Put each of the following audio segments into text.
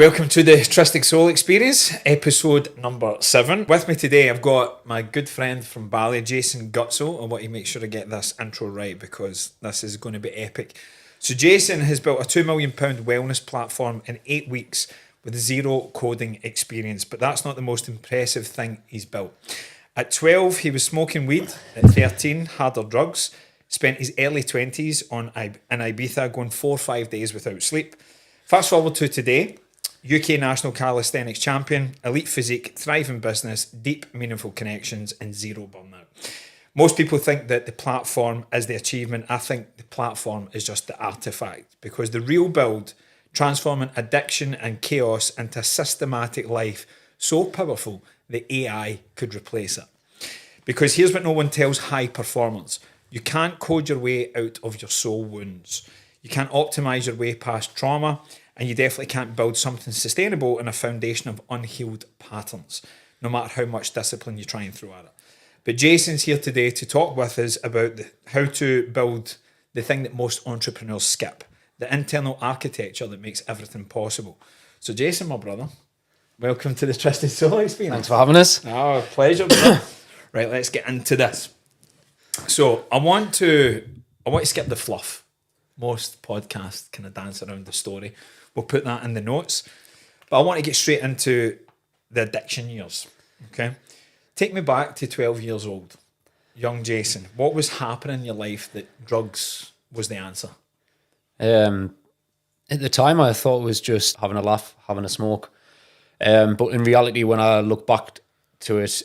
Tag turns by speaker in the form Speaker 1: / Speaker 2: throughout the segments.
Speaker 1: Welcome to the Trysted Soul Experience, episode number 7. With me today, I've got my good friend from Bali, Jason Gutsell. I want to make sure I get this intro right because this is going to be epic. So Jason has built a £2 million wellness platform in 8 weeks with zero coding experience, but that's not the most impressive thing he's built. At 12, he was smoking weed. At 13, harder drugs. Spent his early 20s in Ibiza, going 4 or 5 days without sleep. Fast forward to today. UK National Calisthenics Champion, elite physique, thriving business, deep, meaningful connections, and zero burnout. Most people think that the platform is the achievement. I think the platform is just the artifact, because the real build, transforming addiction and chaos into a systematic life so powerful that AI could replace it. Because here's what no one tells high performers. You can't code your way out of your soul wounds. You can't optimize your way past trauma. And you definitely can't build something sustainable in a foundation of unhealed patterns, no matter how much discipline you try and throw at it. But Jason's here today to talk with us about how to build the thing that most entrepreneurs skip, the internal architecture that makes everything possible. So Jason, my brother, welcome to the Trysted Soul Experience.
Speaker 2: Thanks for having us.
Speaker 1: Oh, pleasure, brother. Right, let's get into this. So I want to skip the fluff. Most podcasts kind of dance around the story. We'll put that in the notes. But I want to get straight into the addiction years. Okay. Take me back to 12 years old. Young Jason. What was happening in your life that drugs was the answer?
Speaker 2: At the time, I thought it was just having a laugh, having a smoke. But in reality, when I look back to it,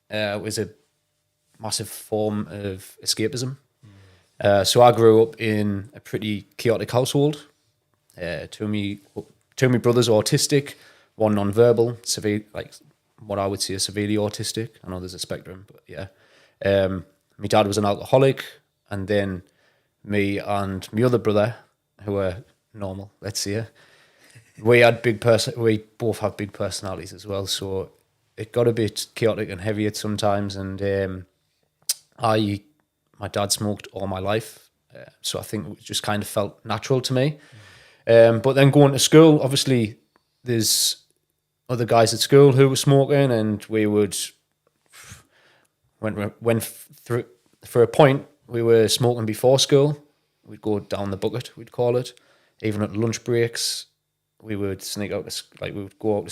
Speaker 2: it was a massive form of escapism. So I grew up in a pretty chaotic household. Two of my brothers are autistic, one non-verbal, severe, like what I would say is severely autistic. I know there's a spectrum, but yeah. My dad was an alcoholic, and then me and my other brother, who were normal, let's say, we both have big personalities as well. So it got a bit chaotic and heavy at sometimes, and my dad smoked all my life, so I think it just kind of felt natural to me. But then going to school, obviously, there's other guys at school who were smoking, and we went through for a point. We were smoking before school. We'd go down the bucket, we'd call it. Even at lunch breaks, we would sneak out. We'd go out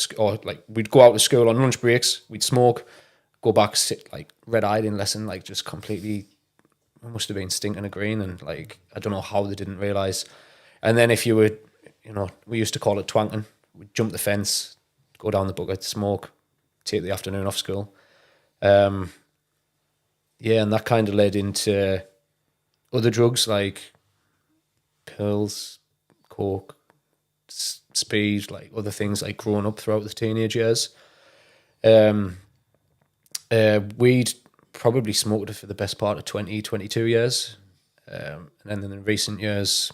Speaker 2: to school on lunch breaks. We'd smoke, go back, sit like red-eyed in lesson, like just completely. Must have been stinking of green, and like I don't know how they didn't realise. And then if you were, we used to call it twanking. We'd jump the fence, go down the bucket, smoke, take the afternoon off school. And that kind of led into other drugs like pills, coke, speed, like other things like growing up throughout the teenage years. We'd probably smoked it for the best part of 22 years. And then in the recent years,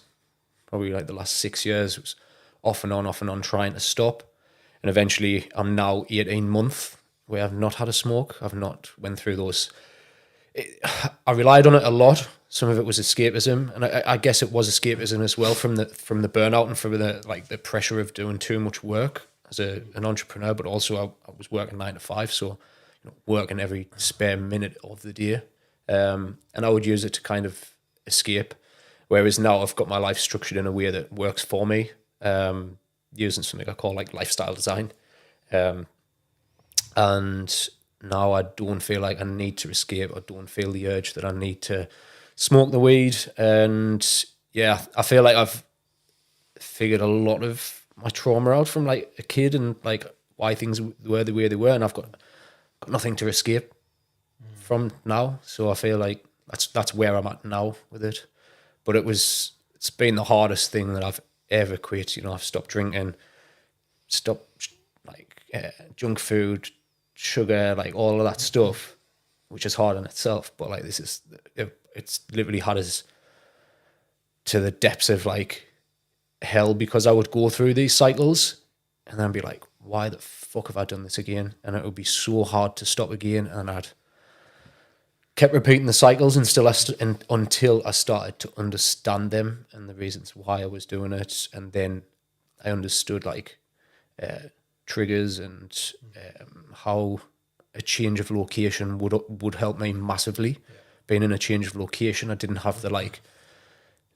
Speaker 2: probably like the last 6 years, it was off and on trying to stop. And eventually I'm now 18 months where I've not had a smoke. I've not went through those. I relied on it a lot. Some of it was escapism, and I guess it was escapism as well from the burnout and from the pressure of doing too much work as an entrepreneur, but also I was working 9 to 5, so working every spare minute of the day. And I would use it to kind of escape. Whereas now I've got my life structured in a way that works for me, using something I call like lifestyle design. And now I don't feel like I need to escape. I don't feel the urge that I need to smoke the weed. And yeah, I feel like I've figured a lot of my trauma out from like a kid and like why things were the way they were. And I've got nothing to escape from now. So I feel like that's where I'm at now with it. But it's been the hardest thing that I've ever quit. I've stopped drinking, stopped junk food, sugar, like all of that stuff, which is hard in itself. But like it's literally had us to the depths of like hell, because I would go through these cycles and then be like, why the fuck have I done this again? And it would be so hard to stop again. And I'd kept repeating the cycles until I started to understand them and the reasons why I was doing it. And then I understood like triggers and how a change of location would help me massively. Being in a change of location, I didn't have the like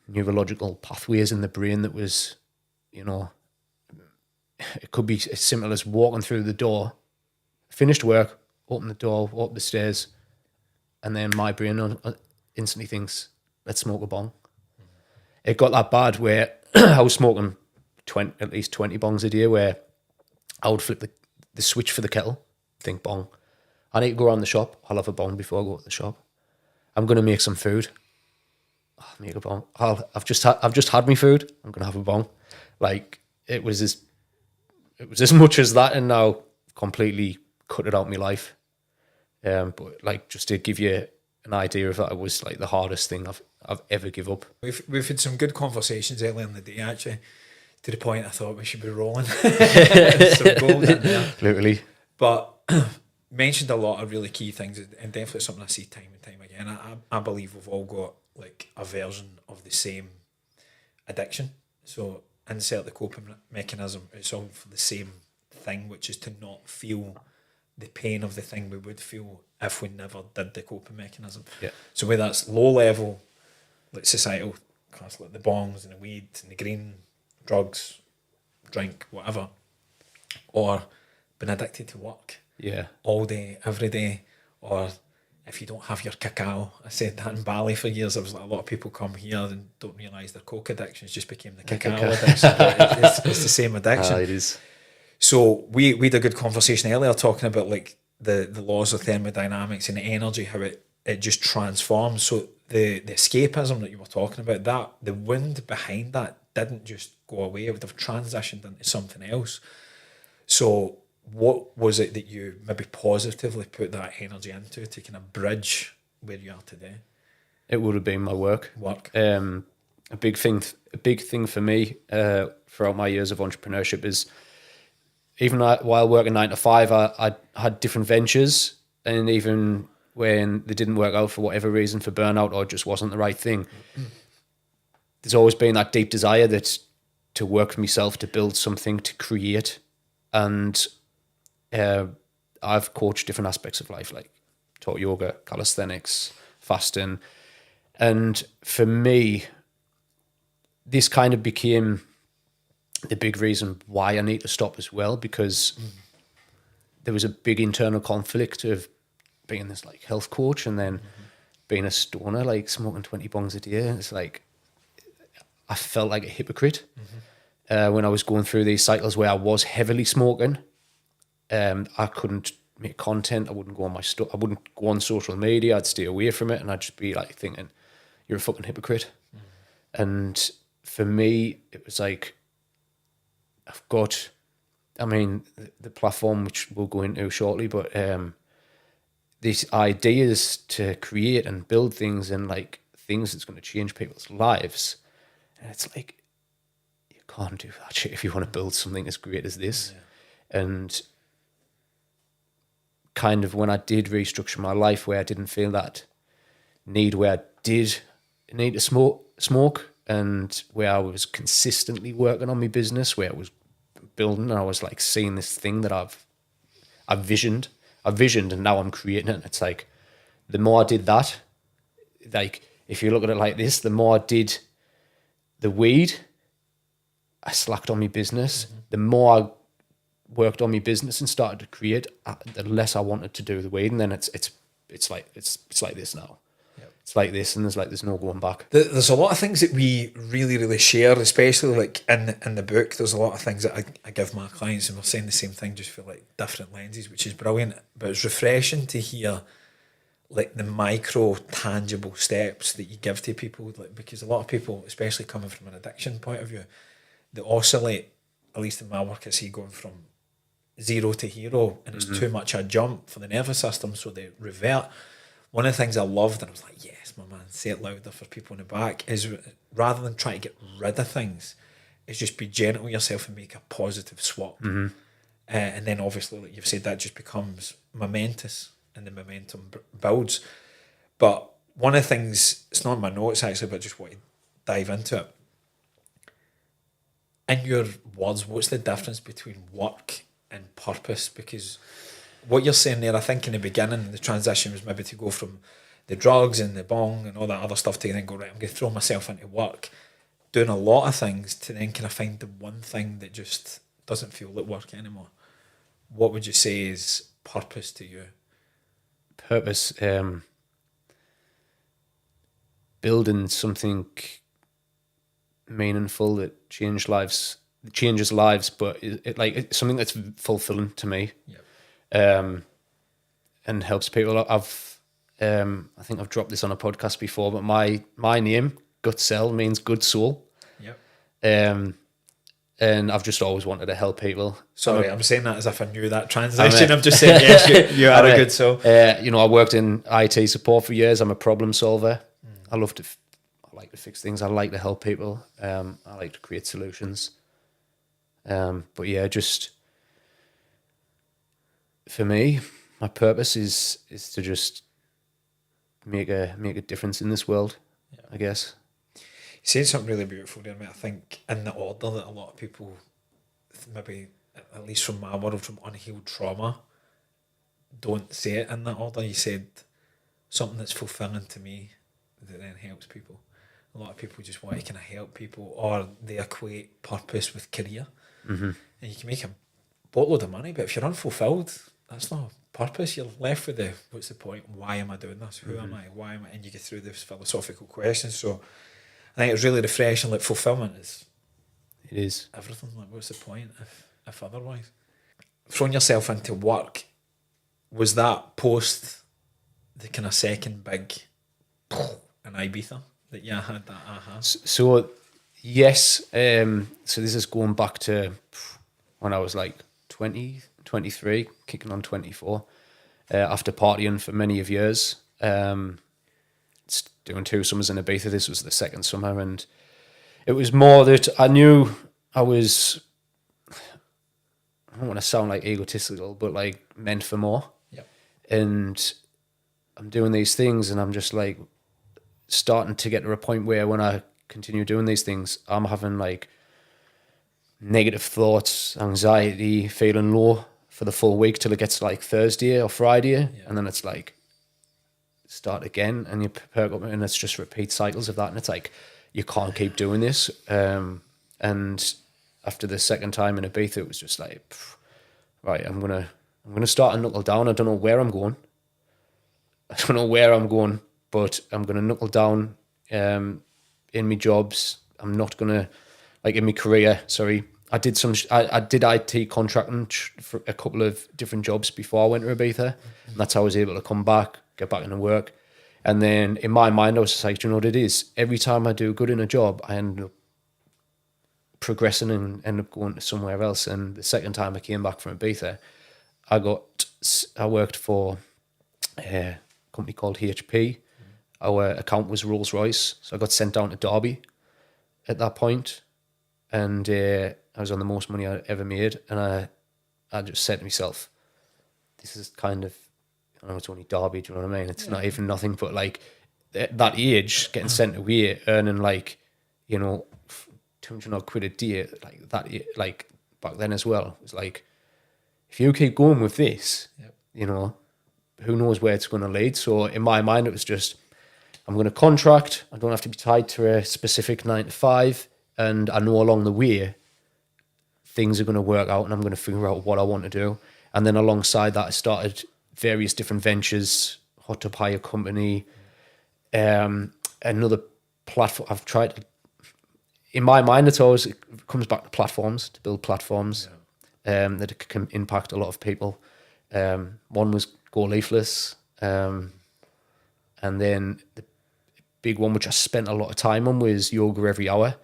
Speaker 2: neurological pathways in the brain that was, you know, it could be as simple as walking through the door, finished work, open the door, walk up the stairs, and then my brain instantly thinks, let's smoke a bong. It got that bad where I was smoking at least 20 bongs a day, where I would flip the switch for the kettle, think bong. I need to go around the shop, I'll have a bong before I go to the shop. I'm going to make some food, I'll make a bong. I've just had my food, I'm going to have a bong. Like, it was as much as that, and now completely cut it out of my life. But like, just to give you an idea of that, it was like the hardest thing I've ever give up.
Speaker 1: We've had some good conversations earlier in the day, actually, to the point I thought we should be rolling. Some gold in there.
Speaker 2: Literally.
Speaker 1: But mentioned a lot of really key things, and definitely something I see time and time again. I believe we've all got like a version of the same addiction. So insert the coping mechanism, it's all for the same thing, which is to not feel the pain of the thing we would feel if we never did the coping mechanism.
Speaker 2: Yeah.
Speaker 1: So whether that's low level, like societal class, like the bongs and the weed and the green, drugs, drink, whatever, or been addicted to work.
Speaker 2: Yeah.
Speaker 1: All day, every day, or if you don't have your cacao. I said that in Bali for years. There was like a lot of people come here and don't realise their coke addictions just became the cacao addiction. It's the same addiction.
Speaker 2: It is.
Speaker 1: So we had a good conversation earlier talking about like the laws of thermodynamics and the energy, how it just transforms. So the escapism that you were talking about, that the wind behind that didn't just go away. It would have transitioned into something else. So what was it that you maybe positively put that energy into to kind of bridge where you are today?
Speaker 2: It would have been my work.
Speaker 1: Work.
Speaker 2: A big thing for me throughout my years of entrepreneurship is, even while working 9 to 5, I had different ventures, and even when they didn't work out for whatever reason, for burnout or just wasn't the right thing, there's always been that deep desire that to work for myself, to build something, to create. And I've coached different aspects of life, like taught yoga, calisthenics, fasting. And for me, this kind of became the big reason why I need to stop as well, because there was a big internal conflict of being this like health coach and then being a stoner, like smoking 20 bongs a day. It's like, I felt like a hypocrite when I was going through these cycles where I was heavily smoking. I couldn't make content. I wouldn't go on I wouldn't go on social media. I'd stay away from it, and I'd just be like thinking, you're a fucking hypocrite. And for me, it was like, I've got, I mean, the platform, which we'll go into shortly, but these ideas to create and build things, and like things that's going to change people's lives. And it's like, you can't do that shit if you want to build something as great as this. Yeah. And kind of when I did restructure my life, where I didn't feel that need, where I did need to smoke, and where I was consistently working on my business, where I was building, and I was like seeing this thing that I've visioned, and now I'm creating it. And it's like, the more I did that, like if you look at it like this, the more I did the weed, I slacked on my business. The more I worked on my business and started to create, the less I wanted to do the weed. And then it's like this now. Yep. It's like this, and there's no going back.
Speaker 1: There's a lot of things that we really, really share, especially like in the book. There's a lot of things that I give my clients, and we're saying the same thing, just for like different lenses, which is brilliant. But it's refreshing to hear like the micro tangible steps that you give to people, like, because a lot of people, especially coming from an addiction point of view, they oscillate, at least in my work, I see, going from 0 to hero, and it's too much a jump for the nervous system, so they revert. One of the things I loved, and I was like, yes, my man, say it louder for people in the back, is rather than trying to get rid of things, is just be gentle with yourself and make a positive swap. And then obviously, like you've said, that just becomes momentous, and the momentum builds. But one of the things, it's not in my notes actually, but just want to dive into it. in your words, what's the difference between work and purpose? Because what you're saying there, I think in the beginning, the transition was maybe to go from the drugs and the bong and all that other stuff to then go, right, I'm going to throw myself into work, doing a lot of things to then kind of find the one thing that just doesn't feel like work anymore. What would you say is purpose to you?
Speaker 2: Purpose, building something meaningful that changes lives, but it's something that's fulfilling to me.
Speaker 1: Yep.
Speaker 2: And helps people. I think I've dropped this on a podcast before, but my name, Gutsell, means good soul.
Speaker 1: Yep.
Speaker 2: And I've just always wanted to help people.
Speaker 1: Sorry, I'm saying that as if I knew that translation. I'm just saying, yes, you are a good soul.
Speaker 2: I worked in IT support for years. I'm a problem solver. I like to fix things. I like to help people. I like to create solutions. But yeah, just for me, my purpose is to just make a difference in this world. Yeah. I guess.
Speaker 1: You said something really beautiful there, mate. I think in the order that a lot of people, maybe at least from my world, from unhealed trauma, don't say it in that order. You said something that's fulfilling to me that then helps people. A lot of people just want to kind of help people, or they equate purpose with career.
Speaker 2: Mm-hmm.
Speaker 1: And you can make a boatload of money, but if you're unfulfilled, that's not purpose. You're left with what's the point? Why am I doing this? Who am I? Why am I? And you get through those philosophical questions. So I think it's really refreshing. Like, fulfillment is everything. Like, what's the point if otherwise? Throwing yourself into work, was that post the kind of second big in Ibiza that you had that aha?
Speaker 2: So yes, so this is going back to when I was like 20, 23, kicking on 24, after partying for many of years. Doing 2 summers in Ibiza. This was the second summer, and it was more that I knew I was, I don't want to sound like egotistical, but like meant for more.
Speaker 1: Yep.
Speaker 2: And I'm doing these things, and I'm just like starting to get to a point where when I continue doing these things, I'm having like negative thoughts, anxiety, feeling low for the full week till it gets to like Thursday or Friday. Yeah. And then it's like, start again, and you perk up, and it's just repeat cycles of that, and it's like you can't keep doing this. And after the second time in Ibiza, it was just like, right, I'm gonna start a knuckle down. I don't know where I'm going. But I'm gonna knuckle down in my jobs. I'm not gonna, like, in my career. Sorry, I did IT contracting for a couple of different jobs before I went to Ibiza, and that's how I was able to come back, get back into work. And then in my mind, I was just like, do you know what it is? Every time I do good in a job, I end up progressing and end up going to somewhere else. And the second time I came back from Ibiza, I worked for a company called HP. Our account was Rolls Royce. So I got sent down to Derby at that point, and I was on the most money I ever made. And I just said to myself, this is kind of, I know it's only Derby, do you know what I mean? It's not even nothing, but like at that age, getting sent away, earning like, 200 odd quid a day, like that, like back then as well. It was like, if you keep going with this, who knows where it's going to lead. So in my mind, it was just, I'm going to contract. I don't have to be tied to a specific 9 to 5. And I know along the way, things are going to work out, and I'm going to figure out what I want to do. And then alongside that, I started various different ventures, hot tub hire company, another platform. I've tried to, in my mind, it comes back to platforms, to build platforms that can impact a lot of people. One was Go Leafless, and then the big one, which I spent a lot of time on, was Yoga Every Hour,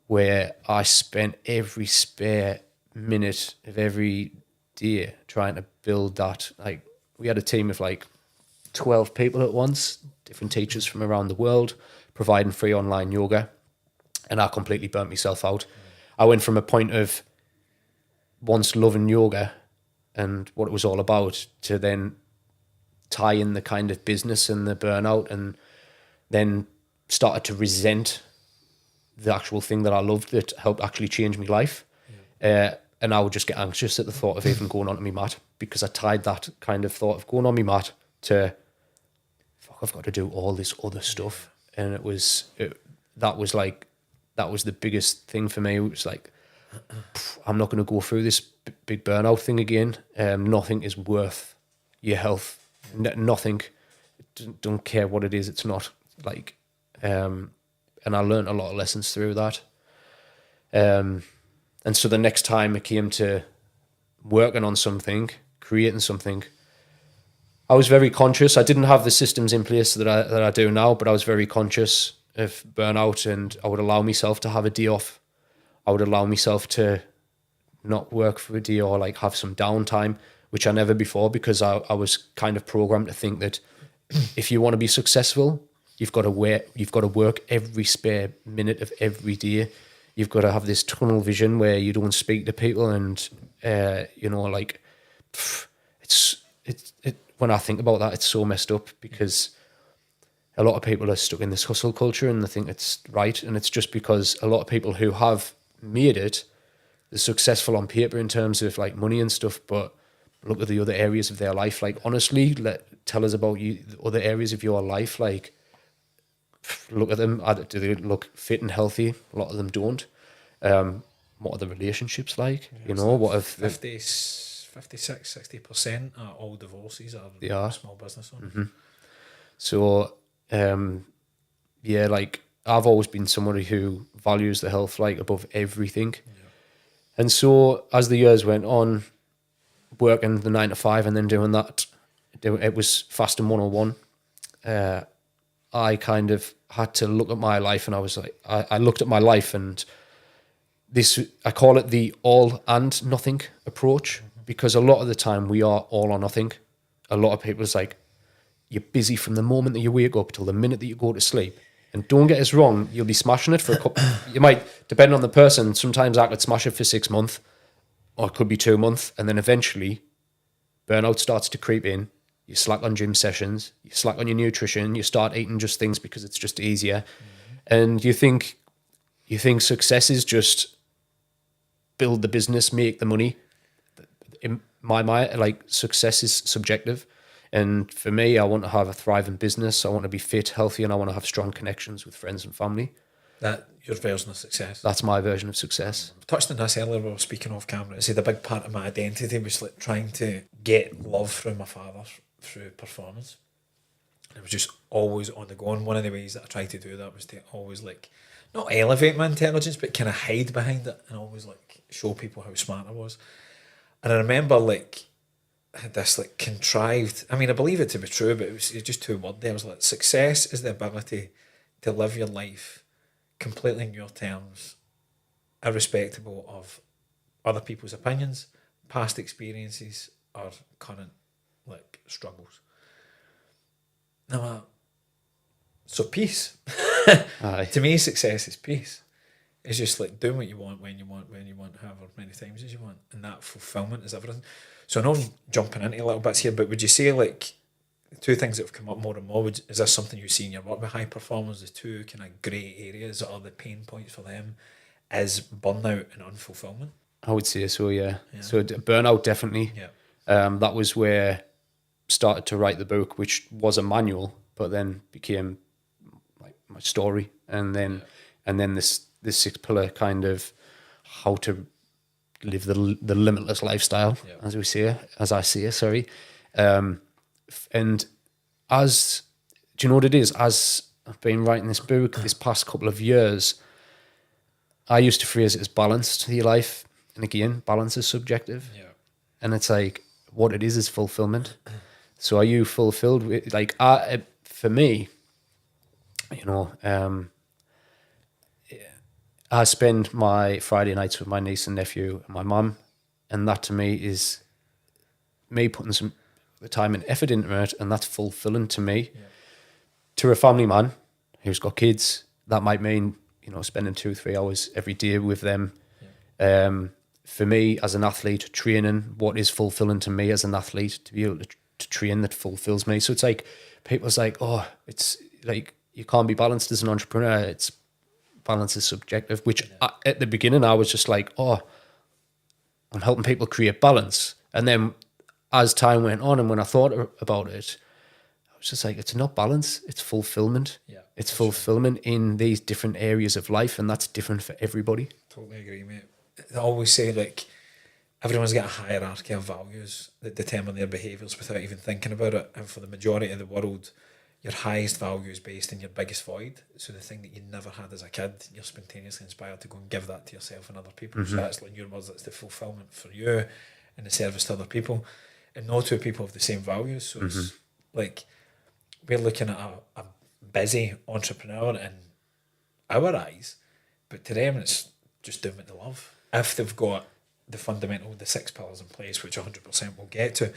Speaker 2: where I spent every spare minute of every day trying to build that. Like, we had a team of like 12 people at once, different teachers from around the world, providing free online yoga, and I completely burnt myself out. I went from a point of once loving yoga and what it was all about to then tie in the kind of business and the burnout, and then started to resent the actual thing that I loved that helped actually change my life. And I would just get anxious at the thought of even going onto my mat, because I tied that kind of thought of going on my mat to, fuck, I've got to do all this other stuff. And that was the biggest thing for me. It was like, I'm not going to go through this big burnout thing again. Nothing is worth your health. Nothing. Don't care what it is. It's not like, and I learned a lot of lessons through that. And so the next time it came to working on something, creating something, I was very conscious. I didn't have the systems in place that I do now, but I was very conscious of burnout, and I would allow myself to have a day off. I would allow myself to not work for a day, or like have some downtime, which I never before, because I was kind of programmed to think that if you want to be successful, you've got to work every spare minute of every day. You've got to have this tunnel vision where you don't speak to people, and when I think about that, it's so messed up, because a lot of people are stuck in this hustle culture and they think it's right, and it's just because a lot of people who have made it, they're successful on paper in terms of like money and stuff, but look at the other areas of their life. Like, honestly, tell us about you, the other areas of your life. Like, look at them. Do they look fit and healthy? A lot of them don't. What are the relationships like? What if
Speaker 1: 56-60% are all divorces or small business owners?
Speaker 2: Mm-hmm. So, like, I've always been somebody who values the health like above everything. Yeah. And so as the years went on, working the 9 to 5 and then doing that, it was fasting 101. I kind of had to look at my life, and I was like, I looked at my life, and I call it the all and nothing approach, because a lot of the time we are all or nothing. A lot of people is like, you're busy from the moment that you wake up till the minute that you go to sleep. And don't get us wrong, you'll be smashing it for a couple. You might, depending on the person, sometimes I could smash it for 6 months, or it could be 2 months, and then eventually burnout starts to creep in. You slack on gym sessions, you slack on your nutrition, you start eating just things because it's just easier. And you think success is just build the business, make the money. In my mind, like, success is subjective. And for me, I want to have a thriving business. I want to be fit, healthy, and I want to have strong connections with friends and family.
Speaker 1: That your version of success.
Speaker 2: That's my version of success.
Speaker 1: I touched on this earlier when we were speaking off camera. I said a big part of my identity was like trying to get love through my father through performance. And it was just always on the go. And one of the ways that I tried to do that was to always, like, not elevate my intelligence, but kind of hide behind it and always, like, show people how smart I was. And I remember, like, I had this, like, contrived, I mean, I believe it to be true, but it was just too word there. I was like, success is the ability to live your life completely in your terms, irrespective of other people's opinions, past experiences, or current, like, struggles. Now, so peace. To me, success is peace. It's just like doing what you want, when you want, however many times as you want. And that fulfillment is everything. So I know I'm jumping into little bits here, but would you say, like, two things that have come up more and more, is this something you see in your work with high performers, the two kind of grey areas or the pain points for them is burnout and unfulfillment?
Speaker 2: I would say so, yeah. So burnout, definitely.
Speaker 1: Yeah.
Speaker 2: That was where I started to write the book, which was a manual, but then became like my story. And then this 6-pillar kind of how to live the limitless lifestyle, as I say, sorry. And do you know what it is? As I've been writing this book this past couple of years, I used to phrase it as balance to your life. And again, balance is subjective. Yeah. And it's like, what it is fulfillment. So are you fulfilled with, like, for me, I spend my Friday nights with my niece and nephew and my mum, and that to me is me putting some the time and effort into it, and that's fulfilling to me. Yeah. To a family man who's got kids, that might mean, spending 2-3 hours every day with them. Yeah. For me as an athlete, training, what is fulfilling to me as an athlete, to be able to train, that fulfills me. So it's like, people's like, oh, it's like, you can't be balanced as an entrepreneur. It's balance is subjective, which at the beginning I was just like, oh, I'm helping people create balance. And then as time went on and when I thought about it, I was just like, it's not balance, it's fulfillment.
Speaker 1: Yeah,
Speaker 2: it's fulfillment in these different areas of life, and that's different for everybody.
Speaker 1: Totally agree, mate. I always say, like, everyone's got a hierarchy of values that determine their behaviours without even thinking about it. And for the majority of the world, your highest value is based in your biggest void. So the thing that you never had as a kid, you're spontaneously inspired to go and give that to yourself and other people. So that's, like, in your words, that's the fulfillment for you and the service to other people. And no two people have the same values. So it's like, we're looking at a busy entrepreneur in our eyes, but to them it's just doing what they love. If they've got the 6 pillars in place, which 100% we'll get to.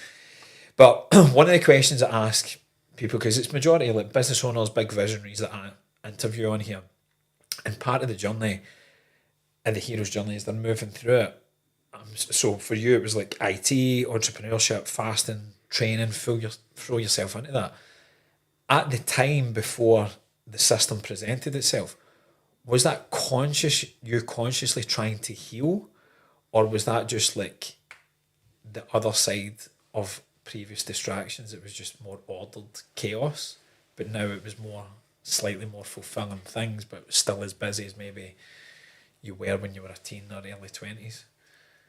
Speaker 1: But one of the questions I ask people, because it's majority like business owners, big visionaries that I interview on here, and part of the journey and the hero's journey is they're moving through it. So for you it was like IT, entrepreneurship, fasting, training, throw yourself into that. At the time before the system presented itself, was that you consciously trying to heal, or was that just like the other side of previous distractions? It was just more ordered chaos, but now it was slightly more fulfilling things, but still as busy as maybe you were when you were a teen or early 20s.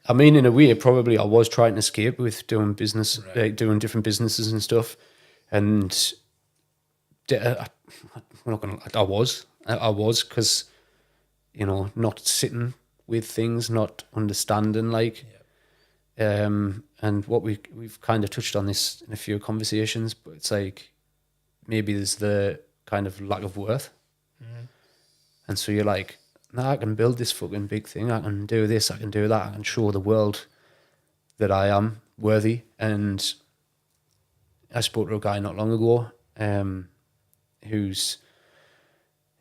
Speaker 2: I mean, in a way, probably I was trying to escape with doing business, doing different businesses and stuff, and I was because, you know, not sitting with things, not understanding, like, and what we've kind of touched on this in a few conversations, but it's like maybe there's the kind of lack of worth, and so you're like, nah, I can build this fucking big thing, I can do this, I can do that, I can show the world that I am worthy. And I spoke to a guy not long ago, he's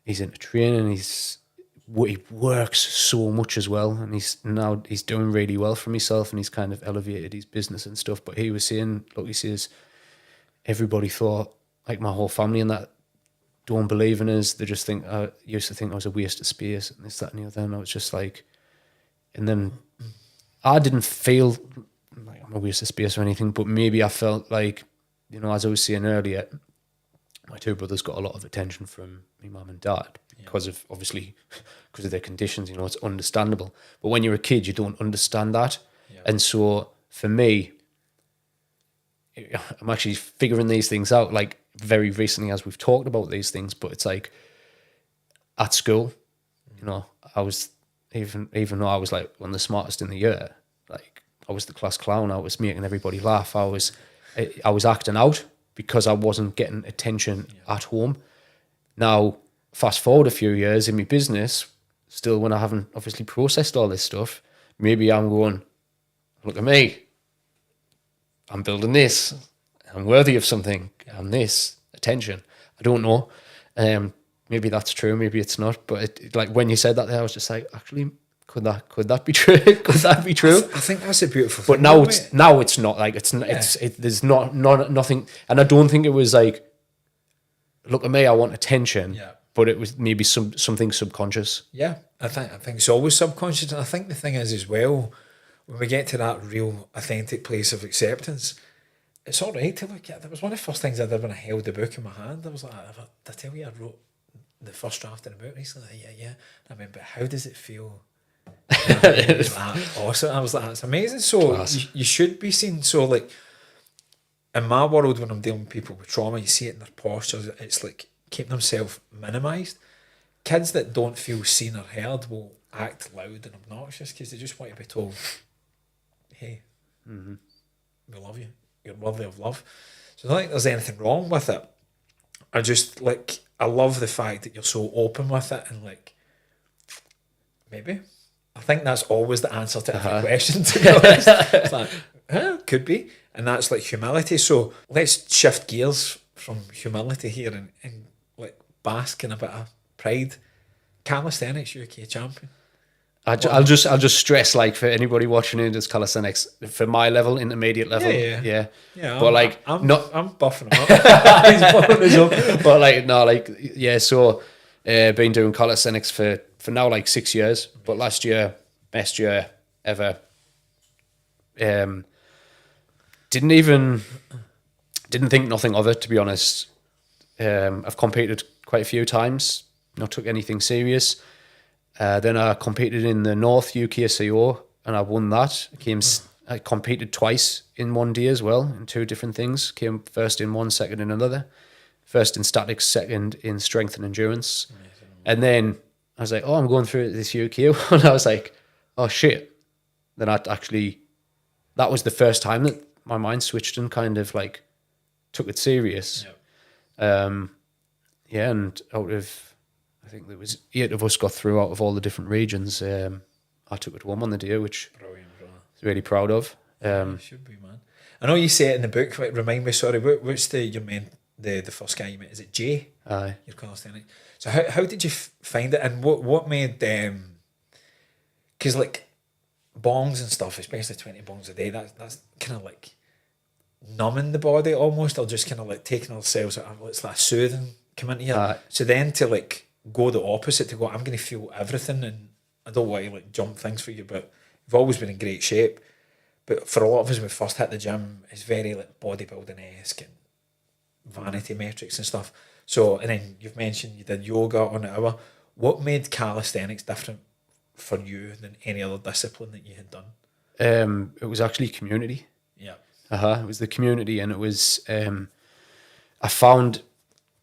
Speaker 2: into training, he works so much as well, and he's doing really well for himself, and he's kind of elevated his business and stuff. But he was saying, look, he says, everybody thought, like my whole family and that, don't believe in us. They just think, I used to think I was a waste of space and this, that and the other. And I was just like, and then I didn't feel like I'm a waste of space or anything, but maybe I felt like, you know, as I was saying earlier, my two brothers got a lot of attention from my mum and dad because of their conditions. You know, it's understandable. But when you're a kid, you don't understand that. Yeah. And so for me, I'm actually figuring these things out, like very recently as we've talked about these things. But it's like at school, you know, I was, even though I was like one of the smartest in the year, like I was the class clown, I was making everybody laugh, I was acting out because I wasn't getting attention at home. Now, fast forward a few years in my business, still when I haven't obviously processed all this stuff, maybe I'm going, look at me, I'm building this, I'm worthy of something, I'm this, attention. I don't know. Maybe that's true, maybe it's not. But like when you said that there, I was just like, actually, could that be true? Could that be true?
Speaker 1: I think that's a beautiful
Speaker 2: thing. But now it's not like there's nothing, and I don't think it was like, look at me, I want attention. Yeah. But it was maybe something subconscious.
Speaker 1: Yeah, I think it's always subconscious, and I think the thing is as well, when we get to that real authentic place of acceptance, it's all right to look at. That was one of the first things I did when I held the book in my hand. I was like, did I tell you I wrote the first draft of the book recently? Yeah. I mean, but how does it feel? It was like, awesome. I was like, that's amazing. So you should be seen. So like in my world, when I'm dealing with people with trauma, you see it in their postures. It's like keeping themselves minimised. Kids that don't feel seen or heard will act loud and obnoxious because they just want to be told, hey, we love you. You're worthy of love. So I don't think there's anything wrong with it. I love the fact that you're so open with it, and like, maybe. I think that's always the answer to every question, to be honest. It's like, could be. And that's like humility. So let's shift gears from humility here and like bask in a bit of pride. Calisthenics UK champion.
Speaker 2: I'll just stress, like, for anybody watching it, it's calisthenics for my level, intermediate level. Yeah. But I'm
Speaker 1: buffing him up.
Speaker 2: He's buffing us up. But like, no, like, yeah. So, been doing calisthenics for for now like 6 years. But last year, best year ever. Didn't think nothing of it, to be honest. I've competed quite a few times, not took anything serious. Then I competed in the North UKSCO and I won that. I competed twice in one day as well, in two different things. Came first in one, second in another. First in statics, second in strength and endurance. Amazing. And then I was like, oh, I'm going through this UK. And I was like, oh shit. Then that was the first time that my mind switched and kind of like took it serious. Yep. And out of, I think there was 8 of us got through out of all the different regions. I took it home on the day, which I was really proud of.
Speaker 1: You should be, man. I know you say it in the book. Remind me, sorry, what's the first guy you met? Is it Jay?
Speaker 2: Aye.
Speaker 1: Your calisthenics. So how did you find it, and what made because like bongs and stuff, especially 20 bongs a day, that's kind of like numbing the body almost, or just kind of like taking ourselves out. It's like soothing coming here. So then to like go the opposite, to go, I'm going to feel everything, and I don't want to like jump things for you, but you've always been in great shape. But for a lot of us, when we first hit the gym, it's very like bodybuilding-esque and vanity metrics and stuff. So, and then you've mentioned you did yoga on the hour. What made calisthenics different for you than any other discipline that you had done?
Speaker 2: It was actually community.
Speaker 1: Yeah.
Speaker 2: It was the community, and it was I found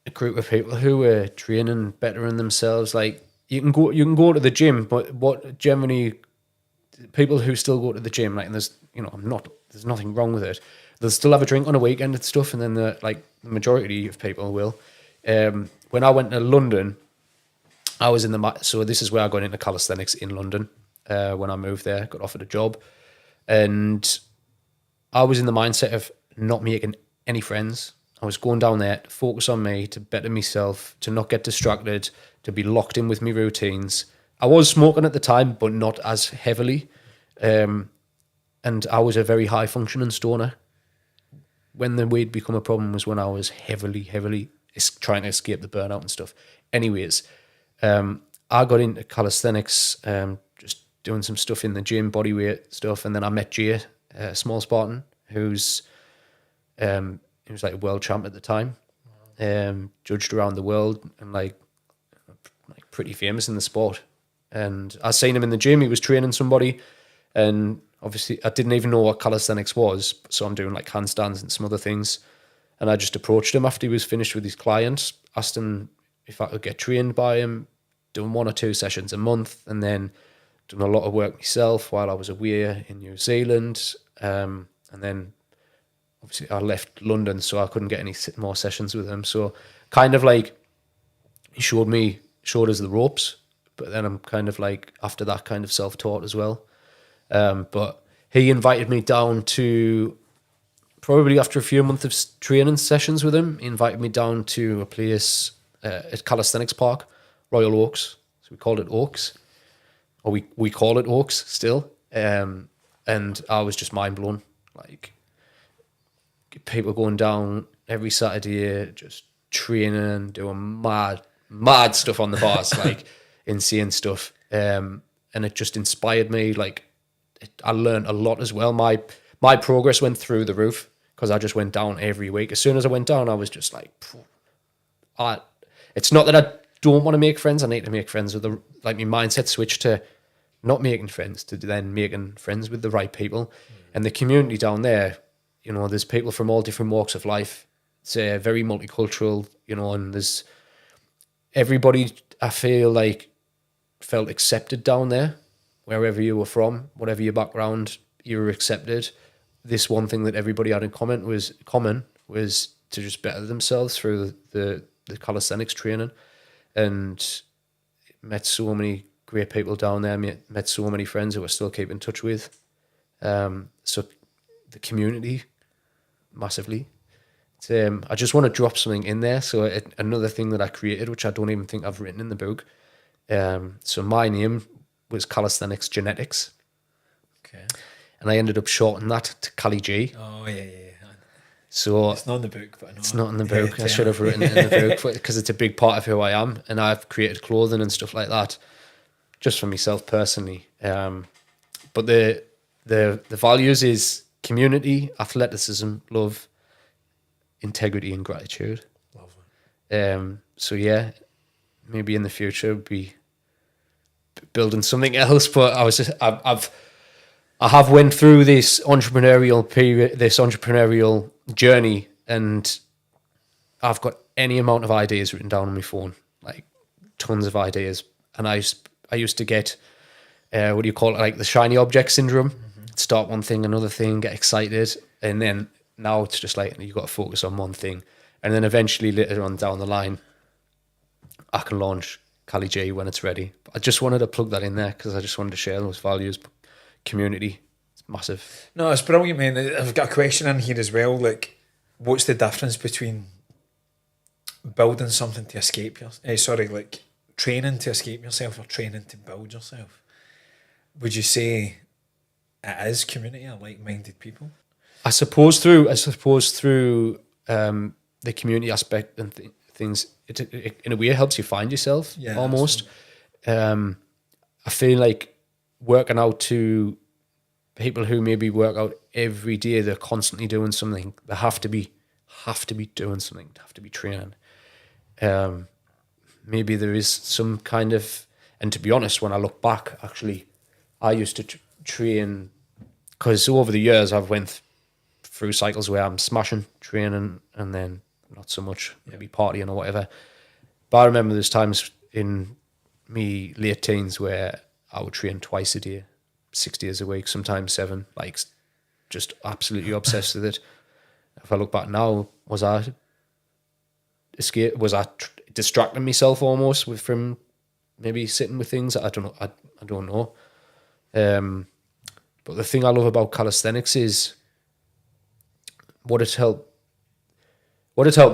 Speaker 2: a group of people who were training better in themselves. Like you can go to the gym, but what generally people who still go to the gym, like, and there's nothing wrong with it. They'll still have a drink on a weekend and stuff, and then the majority of people will. When I went to London, I was so this is where I got into calisthenics in London. When I moved there, got offered a job, and I was in the mindset of not making any friends. I was going down there to focus on me, to better myself, to not get distracted, to be locked in with my routines. I was smoking at the time, but not as heavily. And I was a very high functioning stoner. When the weed become a problem was when I was heavily trying to escape the burnout and stuff. Anyways, I got into calisthenics, just doing some stuff in the gym, bodyweight stuff, and then I met Jay, Small Spartan, who's he was like a world champ at the time, judged around the world and like pretty famous in the sport. And I seen him in the gym. He was training somebody, and obviously I didn't even know what calisthenics was, so I'm doing like handstands and some other things. And I just approached him after he was finished with his client, asked him if I could get trained by him, doing 1 or 2 sessions a month, and then doing a lot of work myself while I was away in New Zealand. And then obviously I left London, so I couldn't get any more sessions with him. So kind of like he showed us the ropes, but then I'm kind of like, after that, kind of self-taught as well. But he invited me down to, probably after a few months of training sessions with him, he invited me down to a place at Calisthenics Park, Royal Oaks. So we called it Oaks, or we call it Oaks still. And I was just mind blown. Like, people going down every Saturday, just training, doing mad stuff on the bars, like insane stuff. And it just inspired me. Like, I learned a lot as well. My progress went through the roof because I just went down every week. As soon as I went down, I was just like, it's not that I don't want to make friends. I need to make friends with my mindset switched to not making friends to then making friends with the right people. And the community down there, there's people from all different walks of life. It's very multicultural, and there's everybody, I feel like, felt accepted down there. Wherever you were from, whatever your background, you were accepted. This one thing that everybody had in common was to just better themselves through the calisthenics training, and met so many great people down there. Met so many friends who I still keep in touch with. So the community, massively. I just want to drop something in there. So another thing that I created, which I don't even think I've written in the book. So my name was Calisthenics Genetics.
Speaker 1: Okay.
Speaker 2: And I ended up shortening that to Cali G.
Speaker 1: Oh, yeah.
Speaker 2: So
Speaker 1: it's not in the book, but I know.
Speaker 2: It's not in the book. I should have written it in the book because it's a big part of who I am. And I've created clothing and stuff like that just for myself personally. But the values is community, athleticism, love, integrity, and gratitude.
Speaker 1: Lovely.
Speaker 2: So yeah, maybe in the future be building something else. But I have went through this entrepreneurial period, this entrepreneurial journey, and I've got any amount of ideas written down on my phone, like tons of ideas. And I used to get, what do you call it, like the shiny object syndrome. Start one thing, another thing, get excited, and then now it's just like you've got to focus on one thing, and then eventually later on down the line, I can launch Cali G when it's ready. I just wanted to plug that in there because I just wanted to share those values. Community, it's massive.
Speaker 1: No, it's brilliant, man. I've got a question in here as well. Like, what's the difference between building something to escape like training to escape yourself or training to build yourself? Would you say it is community or like-minded people? I suppose through
Speaker 2: the community aspect and things, it in a way helps you find yourself, almost. I feel like working out to people who maybe work out every day, they're constantly doing something. They have to be doing something, have to be training. Maybe there is some kind of, and to be honest, when I look back, actually, I used to train, because over the years I've went through cycles where I'm smashing training and then not so much, maybe partying or whatever. But I remember there's times in me late teens where I would train twice a day, 6 days a week, sometimes 7, like just absolutely obsessed with it. If I look back now, was I distracting myself almost from maybe sitting with things? I don't know. I don't know. But the thing I love about calisthenics is what it helped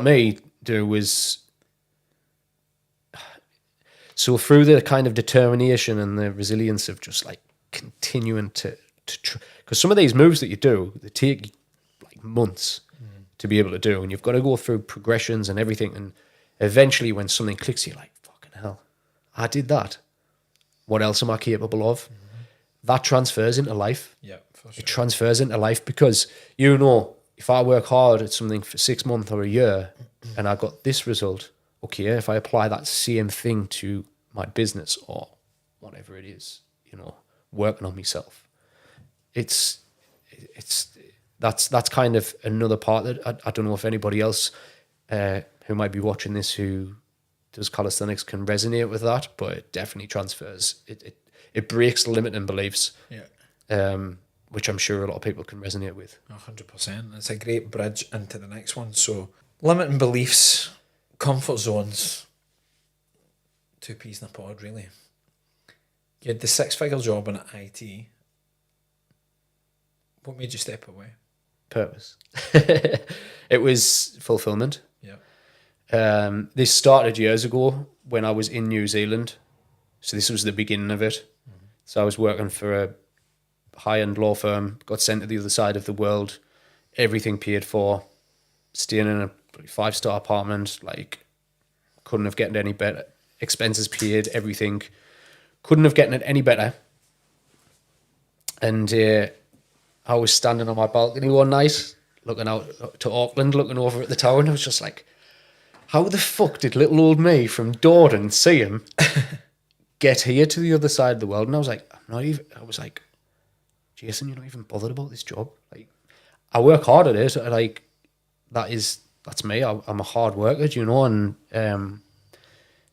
Speaker 2: me do was, so through the kind of determination and the resilience of just like continuing to because some of these moves that you do, they take like months to be able to do, and you've got to go through progressions and everything, and eventually when something clicks, you're like, fucking hell, I did that. What else am I capable of? That transfers into life.
Speaker 1: Yeah, for sure.
Speaker 2: It transfers into life because, you know, if I work hard at something for 6 months or a year and I got this result, okay, if I apply that same thing to my business or whatever it is, you know, working on myself, that's kind of another part that I don't know if anybody else who might be watching this who does calisthenics can resonate with that, but it definitely transfers. It breaks the limiting beliefs. Yeah. Which I'm sure a lot of people can resonate with.
Speaker 1: 100%. It's a great bridge into the next one. So, limiting beliefs, comfort zones, 2 peas in a pod, really. You had the 6-figure job in IT. What made you step away?
Speaker 2: Purpose. It was fulfillment. Yeah. This started years ago when I was in New Zealand. So this was the beginning of it. So I was working for a high-end law firm, got sent to the other side of the world, everything paid for, staying in a 5-star apartment, like couldn't have gotten any better, expenses paid, everything, couldn't have gotten it any better. And I was standing on my balcony one night, looking out to Auckland, looking over at the tower, and I was just like, how the fuck did little old me from Dordon see him get here to the other side of the world? And I was like, Jason, you're not even bothered about this job. Like, I work hard at it. Like, that's me. I'm a hard worker, do you know? And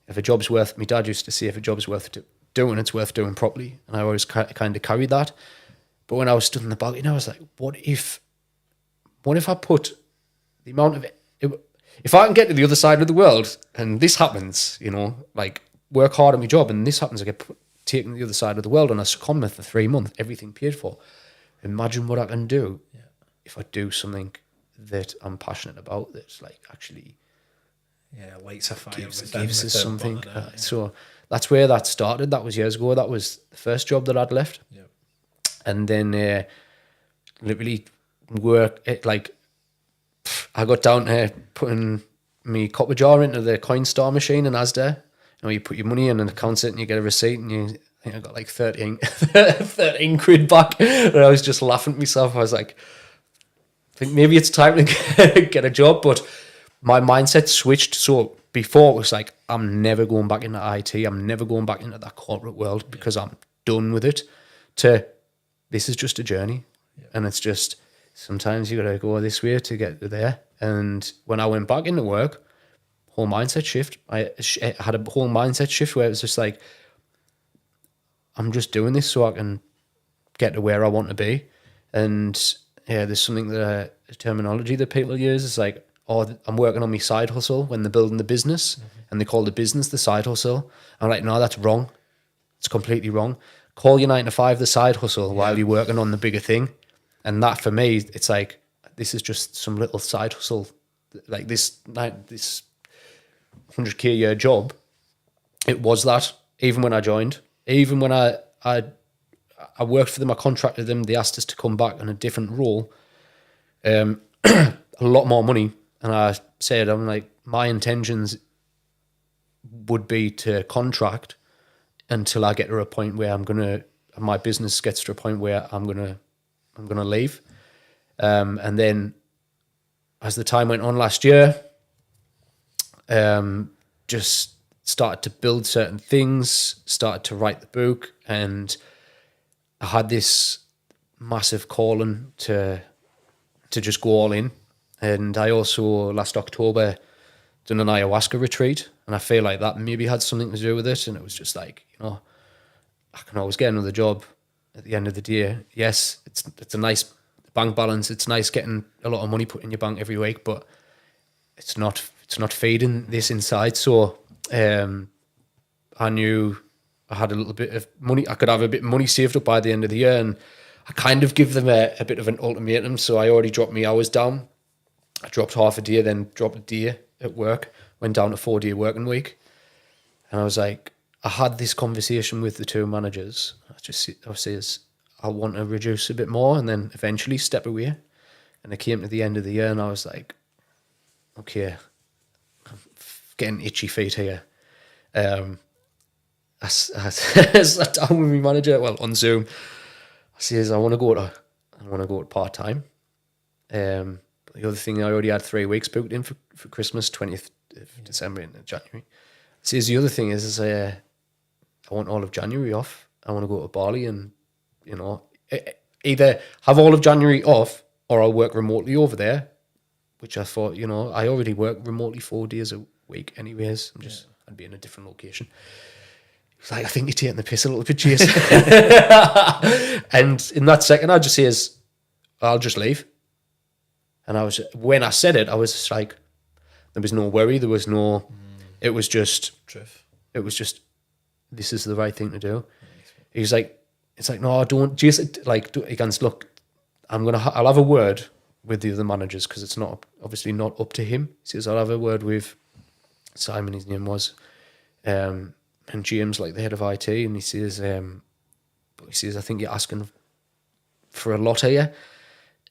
Speaker 2: if a job's worth, my dad used to say, if a job's worth doing, it's worth doing properly. And I always kind of carried that. But when I was stood in the balcony, I was like, what if I put the amount of if I can get to the other side of the world and this happens, you know, like work hard at my job and this happens, I get taken to the other side of the world and I secondment for 3 months, everything paid for. Imagine what I can do if I do something that I'm passionate about that's like actually
Speaker 1: lights a fire,
Speaker 2: gives us something. So that's where that started. That was years ago. That was the first job that I'd left. Yeah. And then literally I got down to putting my copper jar into the coin star machine in Asda. You know, you put your money in and account it and you get a receipt and think I got like 13 quid back. And I was just laughing at myself. I was like, I think maybe it's time to get a job. But my mindset switched. So before it was like, I'm never going back into IT. I'm never going back into that corporate world because I'm done with it. To this is just a journey. And it's just, sometimes you got to go this way to get there. And when I went back into work, whole mindset shift. I had a whole mindset shift where it was just like, I'm just doing this so I can get to where I want to be. And yeah, there's something that a terminology that people use is like, oh, I'm working on my side hustle when they're building the business, and they call the business the side hustle. I'm like, no, that's wrong. It's completely wrong. Call your 9 to 5 the side hustle while you're working on the bigger thing. And that for me, it's like, this is just some little side hustle. Like this 100K a year job, it was that. Even when I joined, even when I worked for them, I contracted them, they asked us to come back in a different role, a lot more money. And I said, I'm like, my intentions would be to contract until I get to a point where my business gets to a point where I'm gonna leave. And then as the time went on last year, just started to build certain things, started to write the book, and I had this massive calling to just go all in. And I also, last October, done an ayahuasca retreat, and I feel like that maybe had something to do with it. And it was just like, I can always get another job at the end of the day. Yes, it's a nice bank balance. It's nice getting a lot of money put in your bank every week, but it's not feeding this inside. So I knew I had a little bit of money. I could have a bit of money saved up by the end of the year, and I kind of give them a bit of an ultimatum. So I already dropped my hours down. I dropped half a day, then dropped a day at work, went down to 4-day working week. And I was like, I had this conversation with the two managers. I says, I want to reduce a bit more and then eventually step away. And it came to the end of the year and I was like, okay, I'm getting itchy feet here. I sat down with my manager, on Zoom. I says, I want to go to part-time. The other thing, I already had 3 weeks booked in for Christmas, 20th of December and January. I says, the other thing is I want all of January off. I want to go to Bali and, either have all of January off or I'll work remotely over there, which I thought, I already work remotely 4 days a week anyways. I'd be in a different location. He's like, I think you're taking the piss a little bit, Jason. And in that second, I just says, I'll just leave. And when I said it, I was just like, there was no worry. There was no, it was just,
Speaker 1: truth.
Speaker 2: It was just, this is the right thing to do. He's like, it's like, no, don't, Jason, he goes, look, I'll have a word with the other managers because it's obviously not up to him. He says, I'll have a word with Simon, his name was, and James, like the head of IT, and he says, I think you're asking for a lot here.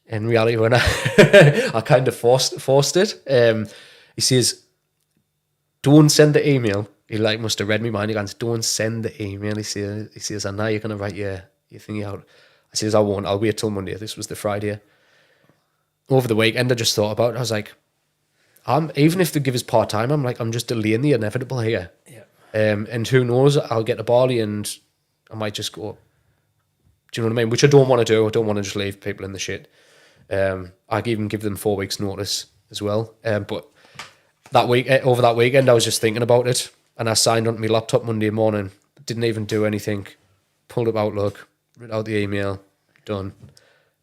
Speaker 2: In reality, when I kind of forced it, he says, don't send the email. He must have read me mind. He goes, don't send the email. He says, I know you're going to write your thingy out. I says, I won't. I'll wait till Monday. This was the Friday. Over the weekend, I just thought about it. I was like, even if they give us part-time, I'm just delaying the inevitable here.
Speaker 1: Yeah.
Speaker 2: And who knows, I'll get to Bali and I might just go, do you know what I mean? Which I don't want to do. I don't want to just leave people in the shit. I even give them 4 weeks notice as well. But over that weekend, I was just thinking about it and I signed onto my laptop Monday morning, didn't even do anything, pulled up Outlook, read out the email, done.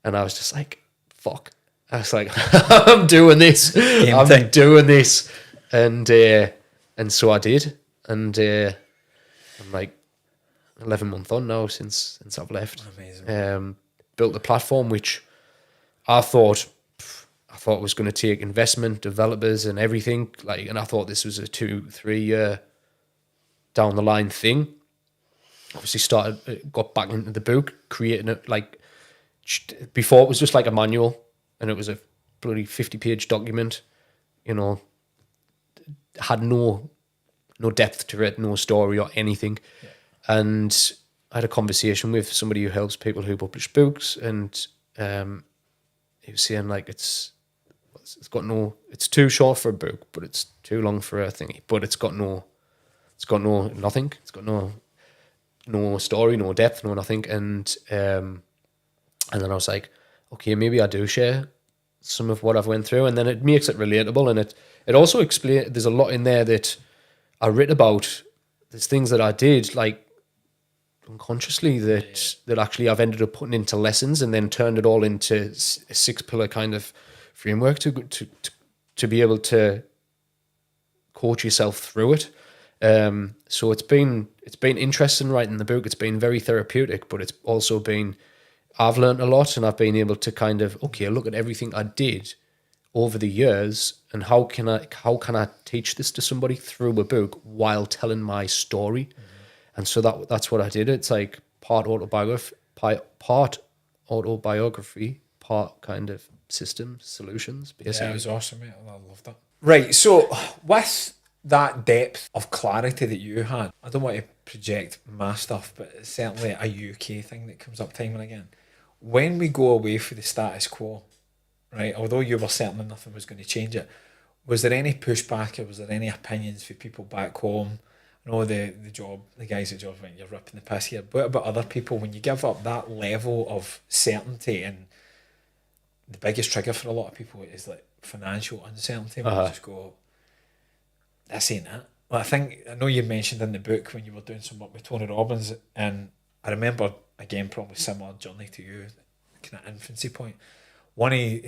Speaker 2: And I was just like, fuck. I was like, I'm doing this. Doing this. And so I did. And I'm like 11 months on now since I've left.
Speaker 1: Amazing.
Speaker 2: Built a platform which I thought was going to take investment, developers and everything. And I thought this was a 2-3 year down the line thing. Obviously got back into the book, creating it before it was just like a manual and it was a bloody 50-page document, had no depth to it, no story or anything. Yeah. And I had a conversation with somebody who helps people who publish books, and he was saying like it's too short for a book, but it's too long for a thingy. But it's got nothing. It's got no story, no depth, no nothing. And then I was like, okay, maybe I do share some of what I've went through, and then it makes it relatable, and it also explains. There's a lot in there that I writ about. There's things that I did like unconsciously that actually I've ended up putting into lessons, and then turned it all into a 6-pillar kind of framework to be able to coach yourself through it. So it's been interesting writing the book. It's been very therapeutic, but it's also been, I've learned a lot, and I've been able to kind of, okay, look at everything I did over the years, and how can I teach this to somebody through a book while telling my story. And so that's what I did. It's like part autobiography, part kind of systems, solutions, basically.
Speaker 1: Yeah, it was awesome, mate. I loved that. Right, so with that depth of clarity that you had, I don't want to project my stuff, but it's certainly a UK thing that comes up time and again. When we go away for the status quo, right, although you were certain nothing was going to change it, was there any pushback, or was there any opinions for people back home? I know the guys at jobs went, you're ripping the piss here. What about other people? When you give up that level of certainty, and the biggest trigger for a lot of people is like financial uncertainty, when you just go, this ain't it. Well, I know you mentioned in the book when you were doing some work with Tony Robbins, and I remember, again, probably similar journey to you, kind of infancy point. One, he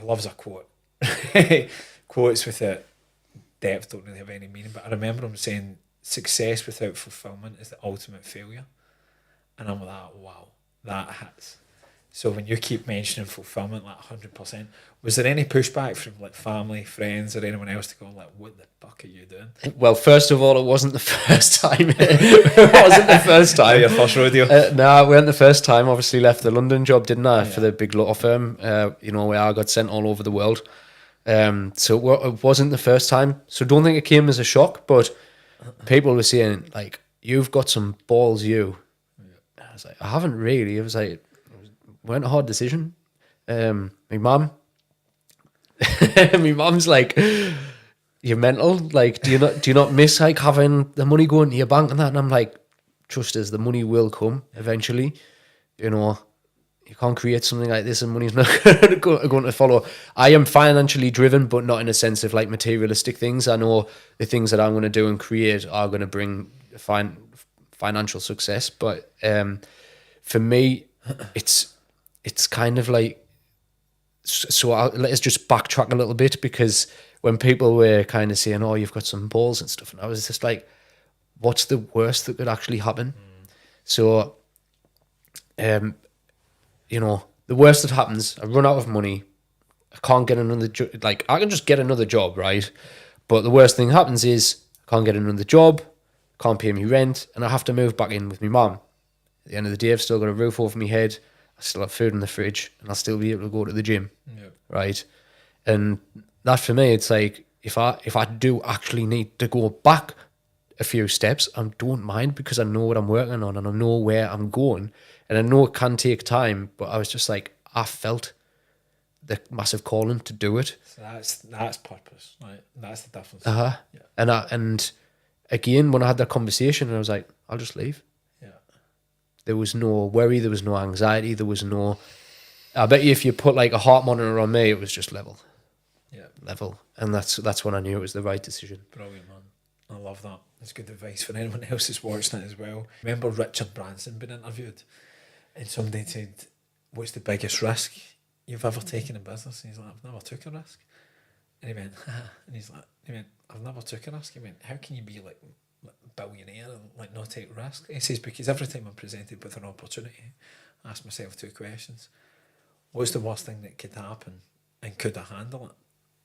Speaker 1: loves a quote. Quotes with it. Depth don't really have any meaning, but I remember him saying success without fulfillment is the ultimate failure, and I'm like, wow, that hits. So when you keep mentioning fulfillment, like 100%, was there any pushback from like family, friends, or anyone else to go like, what the fuck are you doing?
Speaker 2: Well, first of all, it wasn't the first time. It wasn't the first time.
Speaker 1: Your first rodeo?
Speaker 2: No, it weren't the first time. Obviously left the London job, didn't I, for the big law firm, where I got sent all over the world. So it wasn't the first time. So don't think it came as a shock, but people were saying, like, you've got some balls, you. Yeah. I was like, I haven't really. It was like, it weren't a hard decision. My mum, my mum's like, you're mental. Like, do you not miss like having the money going to your bank and that? And I'm like, trust us, the money will come eventually. You can't create something like this and money's not going to follow. I am financially driven, but not in a sense of like materialistic things. I know the things that I'm going to do and create are going to bring financial success. But for me, it's kind of like, let's just backtrack a little bit, because when people were kind of saying, oh, you've got some balls and stuff, and I was just like, what's the worst that could actually happen? So, the worst that happens, I run out of money, I can't get another job. Like, I can just get another job, right? But the worst thing happens is I can't get another job, can't pay me rent, and I have to move back in with my mum. At the end of the day, I've still got a roof over my head, I still have food in the fridge, and I'll still be able to go to the gym, right? And that for me, it's like, if I do actually need to go back a few steps, I don't mind, because I know what I'm working on and I know where I'm going, and I know it can take time, but I was just like, I felt the massive calling to do it.
Speaker 1: So that's purpose, right? That's the difference.
Speaker 2: Yeah. And again, when I had that conversation, I was like, I'll just leave.
Speaker 1: Yeah.
Speaker 2: There was no worry, there was no anxiety, there was no. I bet you if you put like a heart monitor on me, it was just level. Yeah. Level, and that's when I knew it was the right decision.
Speaker 1: Brilliant, man. I love that. That's good advice for anyone else who's watching it as well. Remember Richard Branson being interviewed, and somebody said, what's the biggest risk you've ever taken in business? And he's like, I've never took a risk. And he went, haha. And he went, I've never took a risk. He went, how can you be like billionaire and like not take risk? He says, because every time I'm presented with an opportunity, I ask myself 2 questions. What's the worst thing that could happen, and could I handle it?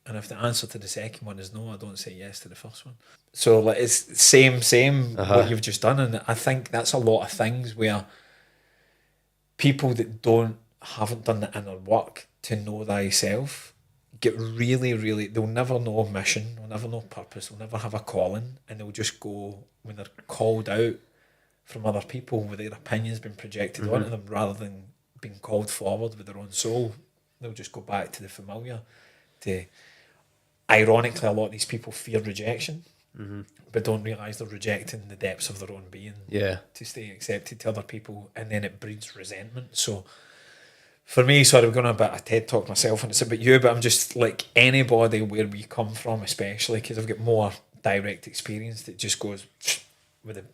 Speaker 1: And if the answer to the second one is no, I don't say yes to the first one. So like, it's same what you've just done. And I think that's a lot of things where people that haven't done the inner work to know thyself get really, really, they'll never know a mission, they'll never know purpose, they'll never have a calling, and they'll just go, when they're called out from other people with their opinions being projected onto them rather than being called forward with their own soul. They'll just go back to the familiar. Ironically, a lot of these people fear rejection, but don't realise they're rejecting the depths of their own being to stay accepted to other people, and then it breeds resentment. So for me, sorry, I'm going on a bit of TED talk myself, and it's about you, but I'm just like anybody where we come from, especially because I've got more direct experience that just goes with a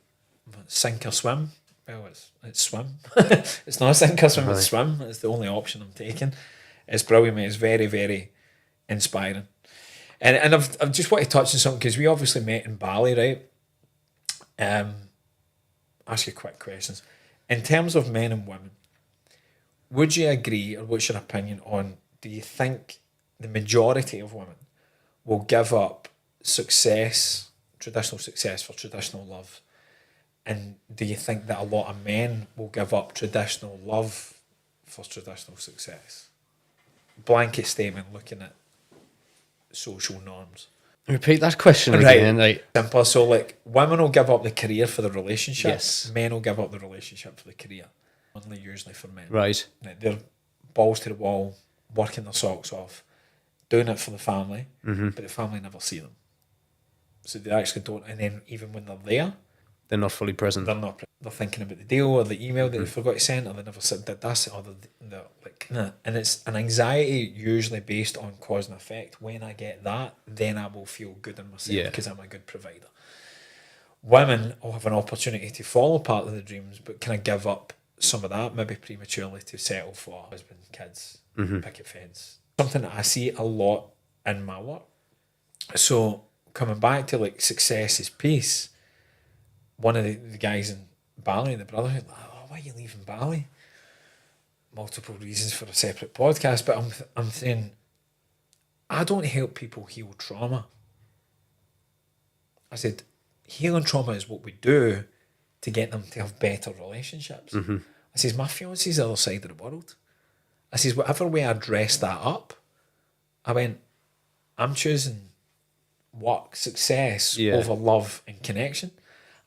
Speaker 1: sink or swim. Well, it's swim. It's not a sink or swim, it's swim. It's the only option I'm taking. It's brilliant, mate. It's very, very inspiring. And I've just want to touch on something because we obviously met in Bali, right? Ask you quick questions. In terms of men and women, would you agree, or what's your opinion on, do you think the majority of women will give up success, traditional success for traditional love? And do you think that a lot of men will give up traditional love for traditional success? Blanket statement looking at social norms.
Speaker 2: Repeat that question
Speaker 1: right.
Speaker 2: again. Like,
Speaker 1: simple. So like women will give up the career for the relationship.
Speaker 2: Yes.
Speaker 1: Men will give up the relationship for the career. Only usually for men.
Speaker 2: Right.
Speaker 1: They're balls to the wall, working their socks off, doing it for the family, but the family never see them. So they actually don't, and then even when they're there,
Speaker 2: they're not fully present.
Speaker 1: They're thinking about the deal or the email that they forgot to send, or they never said that that's it, or they're like, nah. And it's an anxiety usually based on cause and effect. When I get that, then I will feel good in myself because I'm a good provider. Women will have an opportunity to follow part of the dreams, but kind of give up some of that, maybe prematurely, to settle for husband, kids, picket fence. Something that I see a lot in my work. So coming back to like success is peace. One of the guys in Bali, the Brotherhood, like, oh, why are you leaving Bali? Multiple reasons for a separate podcast, but I'm saying I don't help people heal trauma. I said healing trauma is what we do to get them to have better relationships. I says my fiance's the other side of the world. I says whatever way I dress that up, I went, I'm choosing work, success over love and connection.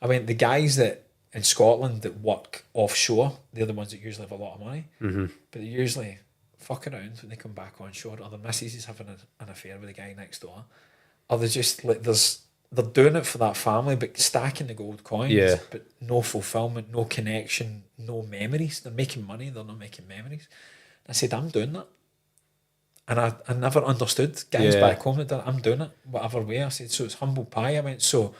Speaker 1: I went, the guys that in Scotland that work offshore, they're the ones that usually have a lot of money, but they usually fuck around when they come back on shore, or their missus is having an affair with the guy next door, or they're just like, they're doing it for that family, but stacking the gold coins, but no fulfillment, no connection, no memories. They're making money, they're not making memories. I said, I'm doing that. And I never understood guys back home that did it. I'm doing it, whatever way. I said, so it's humble pie. I went, so,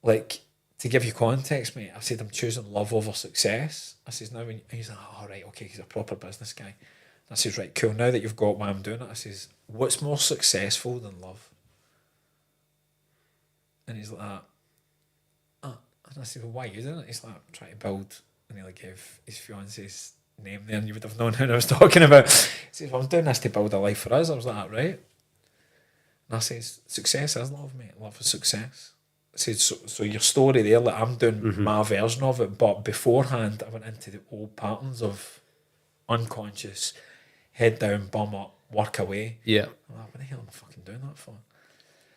Speaker 1: like, to give you context, mate, I said, I'm choosing love over success. I says, now, when he's like, oh, right, okay, he's a proper business guy. And I says, right, cool, now that you've got why I'm doing it, I says, what's more successful than love? And he's like, and I said, well, why are you doing it? He's like, I'm trying to build, and he like gave his fiance's name there, and you would have known who I was talking about. He says, well, I'm doing this to build a life for us. I was like, right. And I says, success is love, mate. Love is success. I said, so your story there, like I'm doing my version of it, but beforehand I went into the old patterns of unconscious, head down, bum up, work away.
Speaker 2: Yeah.
Speaker 1: I'm like, what the hell am I fucking doing that for?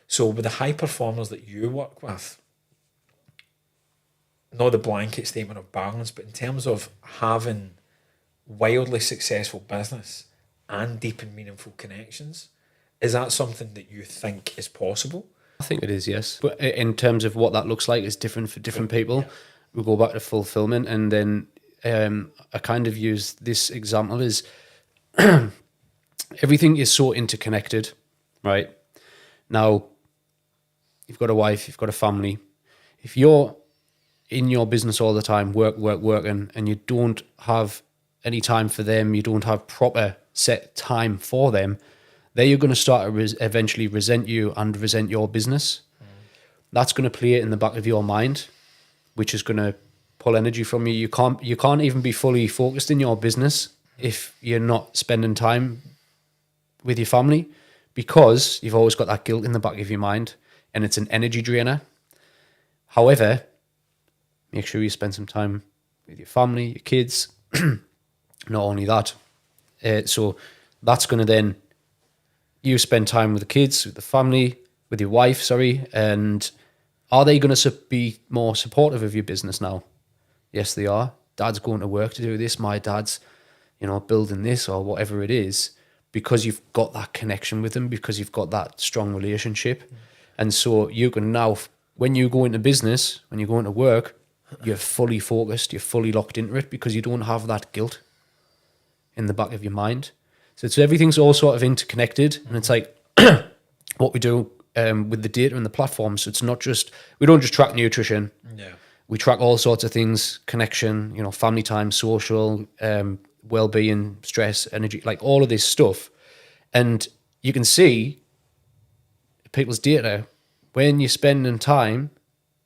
Speaker 1: So with the high performers that you work with, not the blanket statement of balance, but in terms of having wildly successful business and deep and meaningful connections, is that something that you think is possible?
Speaker 2: I think it is, yes. But in terms of what that looks like, it's different for different people. We'll go back to fulfillment, and then I kind of use this example as everything is so interconnected, right? Now, you've got a wife, you've got a family. If you're in your business all the time, working, and you don't have any time for them, you don't have proper set time for them, they're going to start to eventually resent you and resent your business. That's going to play it in the back of your mind, which is going to pull energy from you. You can't even be fully focused in your business if you're not spending time with your family, because you've always got that guilt in the back of your mind, and it's an energy drainer. However, make sure you spend some time with your family, your kids. Not only that, so that's going to then, you spend time with the kids, with the family, with your wife, and are they going to be more supportive of your business now? Yes, they are. Dad's going to work to do this. My dad's, building this or whatever it is, because you've got that connection with them, because you've got that strong relationship. And so you can now, when you go into business, when you go into work, you're fully focused, you're fully locked into it, because you don't have that guilt in the back of your mind. So everything's all sort of interconnected, and it's like what we do with the data and the platform. So it's not just, we don't just track nutrition.
Speaker 1: Yeah.
Speaker 2: We track all sorts of things, connection, family time, social, well-being, stress, energy, like all of this stuff. And you can see people's data when you're spending time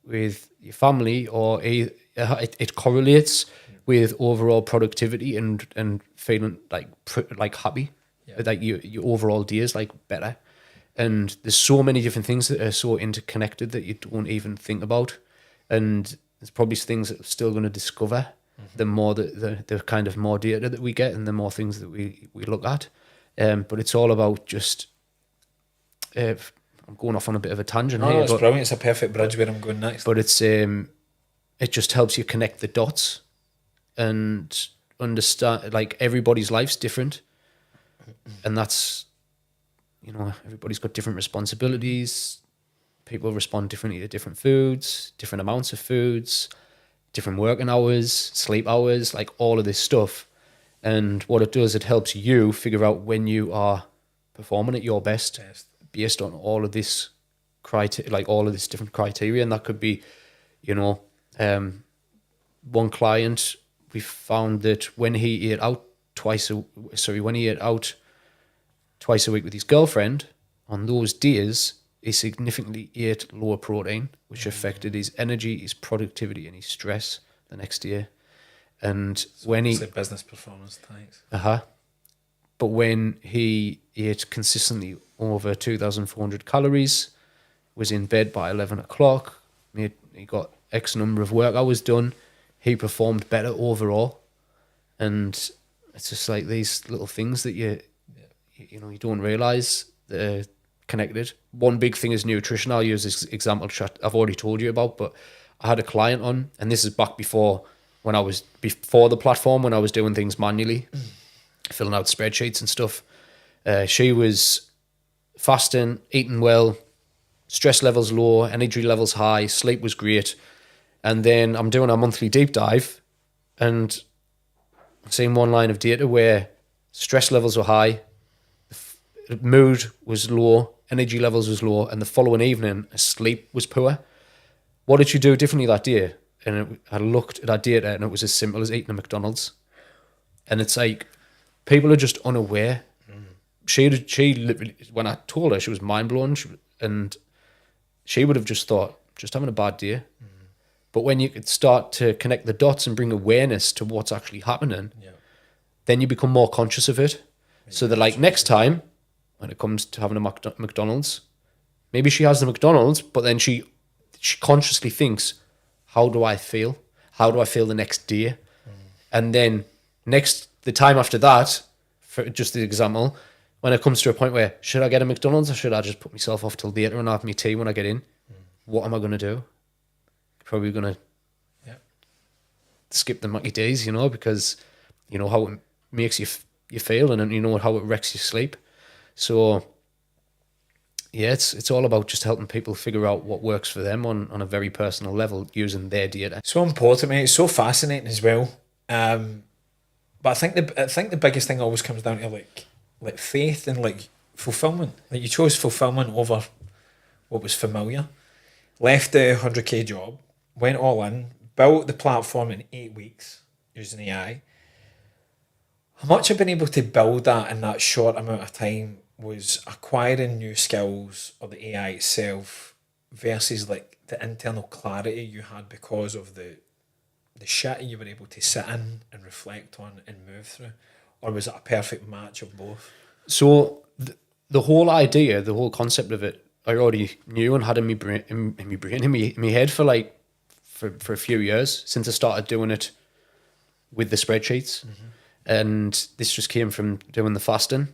Speaker 2: with your family, or it correlates with overall productivity and feeling like happy, like your overall day is like better. And there's so many different things that are so interconnected that you don't even think about. And there's probably things that we're still going to discover the more the kind of more data that we get and the more things that we look at. But it's all about just, I'm going off on a bit of a tangent here.
Speaker 1: No, it's brilliant. It's a perfect bridge where I'm going next.
Speaker 2: But it's it just helps you connect the dots and understand, like, everybody's life's different. And that's, everybody's got different responsibilities. People respond differently to different foods, different amounts of foods, different working hours, sleep hours, like all of this stuff. And what it does, it helps you figure out when you are performing at your best based on all of this like all of this different criteria. And that could be, one client, we found that when he ate out twice a week with his girlfriend, on those days, he significantly ate lower protein, which affected his energy, his productivity, and his stress the next day. And so when he
Speaker 1: business performance, thanks.
Speaker 2: But when he ate consistently over 2,400 calories, was in bed by 11 o'clock, he got X number of work hours done, he performed better overall. And it's just like these little things that you don't realize they're connected. One big thing is nutrition. I'll use this example I've already told you about, but I had a client on, and this is back before the platform, when I was doing things manually, filling out spreadsheets and stuff. She was fasting, eating well, stress levels low, energy levels high, sleep was great. And then I'm doing a monthly deep dive, and I'm seeing one line of data where stress levels were high, mood was low, energy levels was low, and the following evening, sleep was poor. What did you do differently that day? And I looked at our data, and it was as simple as eating a McDonald's. And it's like, people are just unaware. She literally, when I told her, she was mind blown, and she would have just thought, just having a bad day. But when you could start to connect the dots and bring awareness to what's actually happening, then you become more conscious of it. So that, like, next time, when it comes to having a McDonald's, maybe she has the McDonald's, but then she consciously thinks, how do I feel? How do I feel the next day? And then the time after that, for just the example, when it comes to a point where, should I get a McDonald's, or should I just put myself off till later and have my tea when I get in? What am I going to do? Probably going to skip the Mackie days, because you know how it makes you feel, and you know how it wrecks your sleep. So yeah, it's all about just helping people figure out what works for them on a very personal level using their data.
Speaker 1: So important, mate. It's so fascinating as well. But I think the biggest thing always comes down to like faith and like fulfillment. Like, you chose fulfillment over what was familiar. Left the 100k job, went all in, built the platform in 8 weeks using AI. How much I've been able to build that in that short amount of time was acquiring new skills, or the AI itself, versus like the internal clarity you had because of the shit you were able to sit in and reflect on and move through? Or was it a perfect match of both?
Speaker 2: So the whole idea, the whole concept of it, I already knew and had in my head for a few years, since I started doing it with the spreadsheets. And this just came from doing the fasting,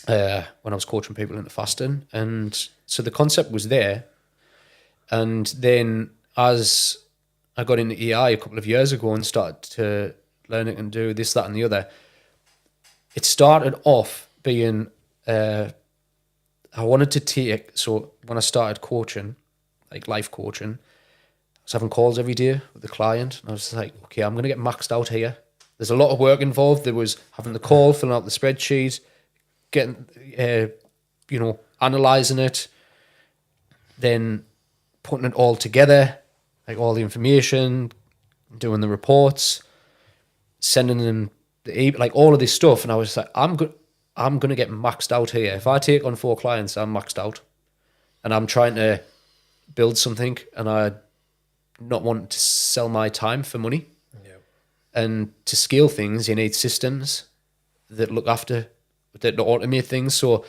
Speaker 2: when I was coaching people into fasting. And so the concept was there. And then as I got into AI a couple of years ago and started to learn it and do this, that, and the other. It started off being, I wanted to take, so when I started coaching, like life coaching, I was having calls every day with the client. And I was like, okay, I'm going to get maxed out here. There's a lot of work involved. There was having the call, filling out the spreadsheet, getting, analysing it, then putting it all together, like all the information, doing the reports, sending them like all of this stuff. And I was like, I'm going to get maxed out here. If I take on 4 clients, I'm maxed out. And I'm trying to build something, and I not want to sell my time for money. Yeah. And to scale things, you need systems that look after, that automate things. So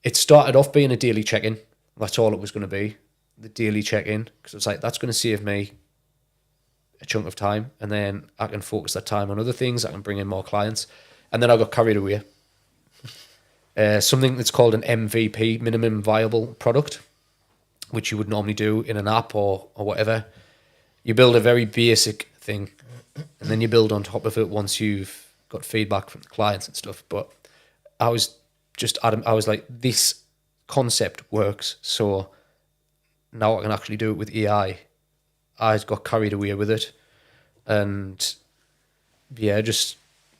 Speaker 2: it started off being a daily check-in. That's all it was going to be, the daily check-in. Because it's like, that's going to save me a chunk of time, and then I can focus that time on other things. I can bring in more clients. And then I got carried away. Something that's called an MVP, minimum viable product, which you would normally do in an app or whatever. You build a very basic thing, and then you build on top of it once you've got feedback from the clients and stuff. But I was like, this concept works, so now I can actually do it with AI. I got carried away with it, and yeah, just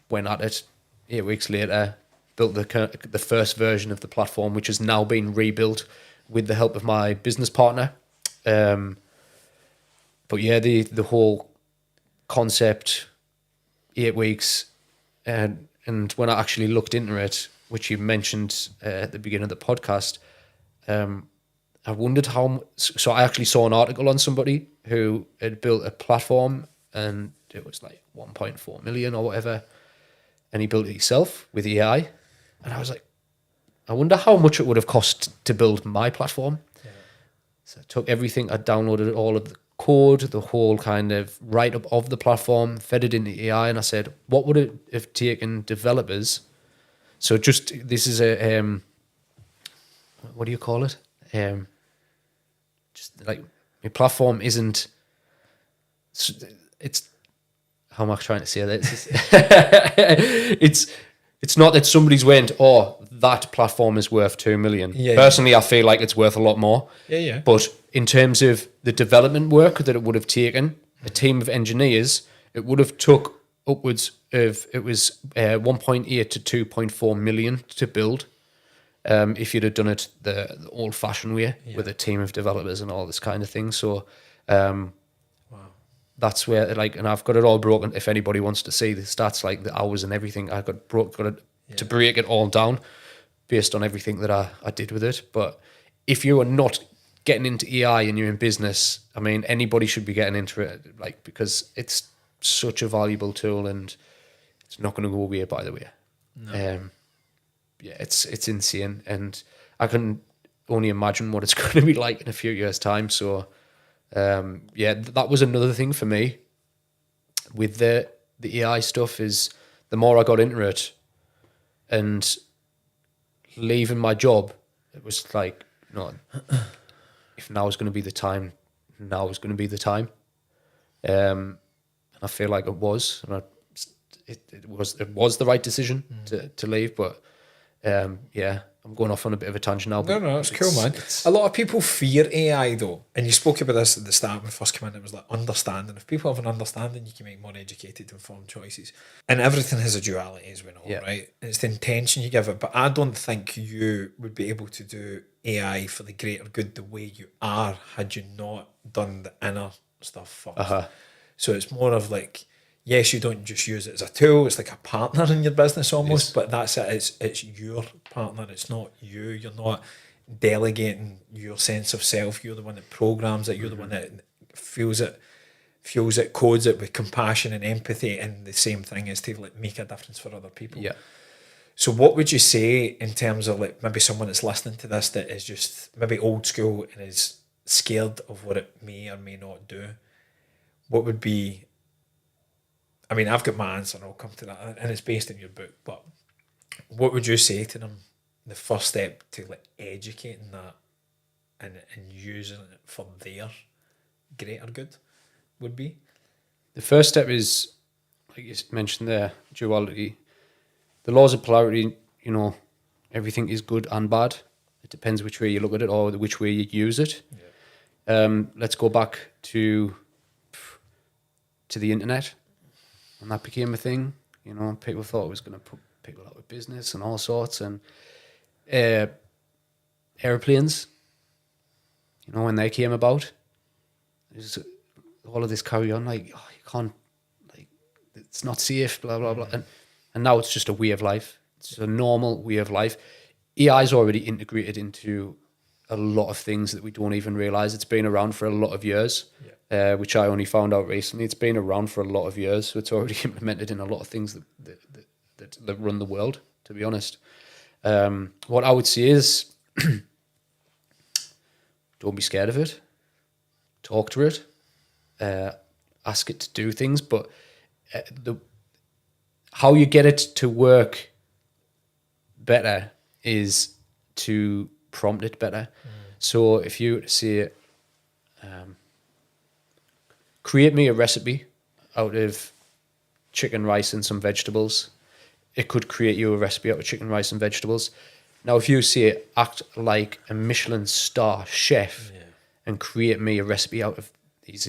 Speaker 2: went at it. 8 weeks later, built the first version of the platform, which has now been rebuilt with the help of my business partner. But yeah, the whole concept, 8 weeks, and when I actually looked into it, which you mentioned at the beginning of the podcast, I wondered how. So I actually saw an article on somebody who had built a platform, and it was like 1.4 million or whatever, and he built it himself with AI, and I was like, I wonder how much it would have cost to build my platform. Yeah. So I took everything, I downloaded all of the code, the whole kind of write-up of the platform, fed it into AI, and I said, what would it have taken developers? So this is a, what do you call it? Just like, my platform isn't, it's, how am I trying to say that? It's not that somebody's went, oh, that platform is worth 2 million. Yeah, personally, I feel like it's worth a lot more. Yeah. But in terms of the development work that it would have taken, a team of engineers, it would have took upwards of, it was 1.8 to 2.4 million to build. If you'd have done it the old-fashioned way, with a team of developers and all this kind of thing. So that's where, like, and I've got it all broken. If anybody wants to see the stats, like the hours and everything, I got it to break it all down based on everything that I did with it. But if you are not getting into AI and you're in business, I mean, anybody should be getting into it, like, because it's such a valuable tool, and it's not going to go away, by the way. No. Yeah, it's insane, and I can only imagine what it's going to be like in a few years' time. So, that was another thing for me with the AI stuff, is the more I got into it and leaving my job, it was like, no, if now is going to be the time, now is going to be the time. And I feel like it was, and it was the right decision to leave, but I'm going off on a bit of a tangent now.
Speaker 1: No, it's cool, man. A lot of people fear AI, though, and you spoke about this at the start when we first came in. It was like understanding. If people have an understanding, you can make more educated, informed choices. And everything has a duality, as we know, right? And it's the intention you give it. But I don't think you would be able to do AI for the greater good the way you are had you not done the inner stuff first. So it's more of like, yes, you don't just use it as a tool. It's like a partner in your business almost, but that's it. It's your partner. It's not you. You're not delegating your sense of self. You're the one that programs it. You're the one that fuels it, codes it with compassion and empathy, and the same thing is to like make a difference for other people. Yeah. So what would you say in terms of like maybe someone that's listening to this that is just maybe old school and is scared of what it may or may not do? What would be... I mean, I've got my answer, and I'll come to that, and it's based in your book, but what would you say to them, the first step to like educating that and using it for their greater good? would be?
Speaker 2: The first step is, like you mentioned there, duality. The laws of polarity, everything is good and bad. It depends which way you look at it or which way you use it. Yeah. Let's go back to the internet, and that became a thing. People thought it was going to put people out of business and all sorts. And airplanes, when they came about, there's all of this carry on, like, oh, you can't, like, it's not safe, blah, blah, blah. And now it's just a way of life. It's a normal way of life. AI is already integrated into a lot of things that we don't even realize. It's been around for a lot of years, which I only found out recently. It's been around for a lot of years, so it's already implemented in a lot of things that run the world, to be honest. What I would say is, don't be scared of it. Talk to it. Ask it to do things, but how you get it to work better is to prompt it better. So if you say, create me a recipe out of chicken, rice, and some vegetables, it could create you a recipe out of chicken, rice, and vegetables. Now, if you say, act like a Michelin star chef and create me a recipe out of these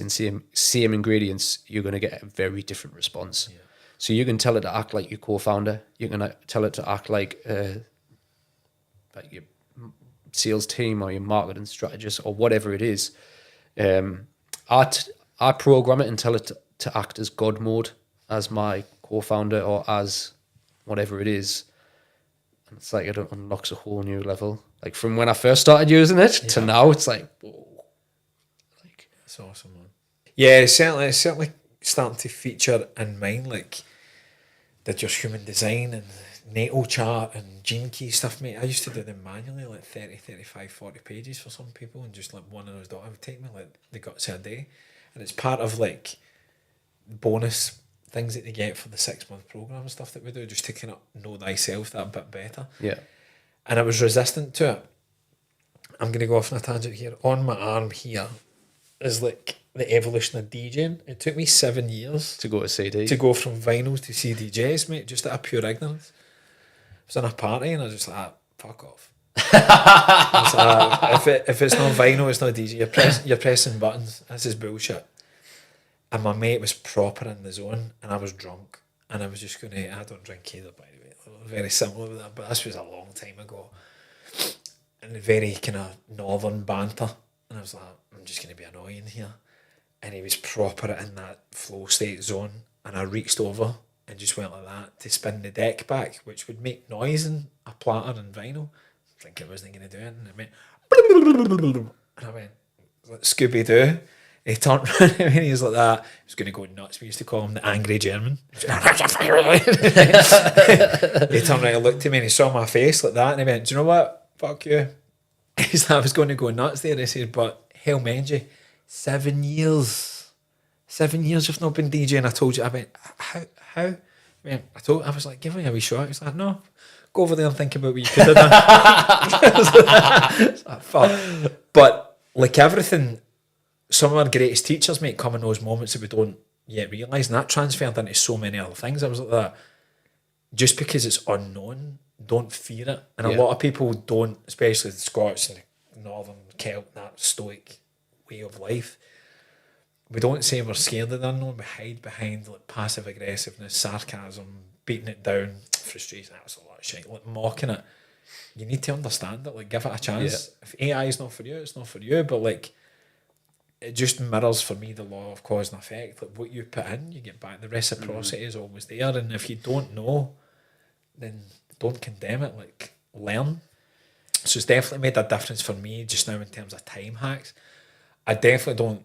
Speaker 2: same ingredients, you're going to get a very different response. Yeah. So you can tell it to act like your co-founder. You can tell it to act like your sales team or your marketing strategist or whatever it is. I program it and tell it to act as God mode, as my co-founder or as whatever it is. And it's like it unlocks a whole new level. Like from when I first started using it to now, it's like, whoa. Like,
Speaker 1: that's awesome, man. Yeah, it's certainly starting to feature in mine, like the Just Human Design and natal chart and gene key stuff, mate. I used to do them manually, like 30, 35, 40 pages for some people, and just like one of those, it would take me like the guts of a day. And it's part of like bonus things that they get for the 6-month program and stuff that we do, just to kind of know thyself that bit better.
Speaker 2: Yeah.
Speaker 1: And I was resistant to it. I'm going to go off on a tangent here. On my arm here is like the evolution of DJing. It took me 7 years
Speaker 2: to go to CD.
Speaker 1: To go from vinyls to CDJs, mate, just out of pure ignorance. I was in a party and I was just like, fuck off. If it's not vinyl, it's not DJ. You're pressing buttons. This is bullshit. And my mate was proper in the zone, and I was drunk, and I was just going to, I don't drink either, by the way, very similar with that, but this was a long time ago, and very kind of northern banter, and I was like, I'm just going to be annoying here, and he was proper in that flow state zone, and I reached over and just went like that to spin the deck back, which would make noise in a platter and vinyl. I think I wasn't going to do it, and it went, and I went, like Scooby-Doo. He turned around and he was like that. He was going to go nuts. We used to call him the angry German. He turned around and looked at me and he saw my face like that and he went, do you know what? Fuck you. He said, I was going to go nuts there. He said, but hell mend you, 7 years. 7 years you've not been DJing. I told you. I went, how? I was like, give me a wee shot. He was like, no, go over there and think about what you could have done. I was like, fuck. But like everything, some of our greatest teachers, mate, come in those moments that we don't yet realise, and that transferred into so many other things. I was like that. Just because it's unknown, don't fear it. And a lot of people don't, especially the Scots and the Northern Celt, that stoic way of life. We don't say we're scared of the unknown. We hide behind like passive aggressiveness, sarcasm, beating it down, frustration. That was a lot of shit. Like mocking it. You need to understand it. Like give it a chance. Yeah. If AI is not for you, it's not for you. But like, it just mirrors for me the law of cause and effect. Like what you put in, you get back. The reciprocity is always there. And if you don't know, then don't condemn it. Like learn. So it's definitely made a difference for me just now in terms of time hacks. I definitely don't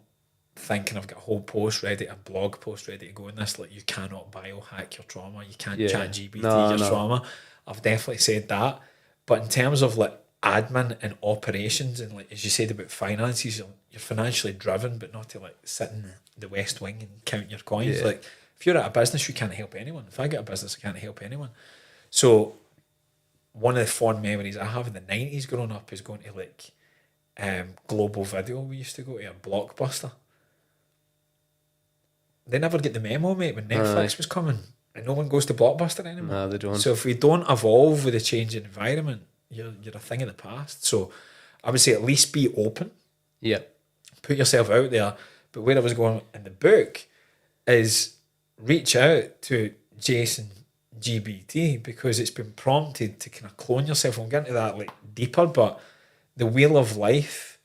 Speaker 1: think, and I've got a whole post ready, a blog post ready to go in this, like you cannot biohack your trauma. You can't chat GPT your trauma. I've definitely said that. But in terms of like admin and operations and like as you said about finances, you're financially driven, but not to like sit in the West Wing and count your coins. Like if you're at a business, you can't help anyone. If I get a business, I can't help anyone. So one of the fond memories I have in the 90s growing up is going to like Global Video. We used to go to a Blockbuster. they never get the memo, mate, when Netflix was coming, and no one goes to Blockbuster anymore.
Speaker 2: No, they don't.
Speaker 1: So if we don't evolve with the changing environment, you're a thing of the past. So I would say at least be open.
Speaker 2: Yeah.
Speaker 1: Put yourself out there. But where I was going in the book is reach out to Jason GBT, because it's been prompted to kind of clone yourself. We'll get into that like deeper, but the wheel of life,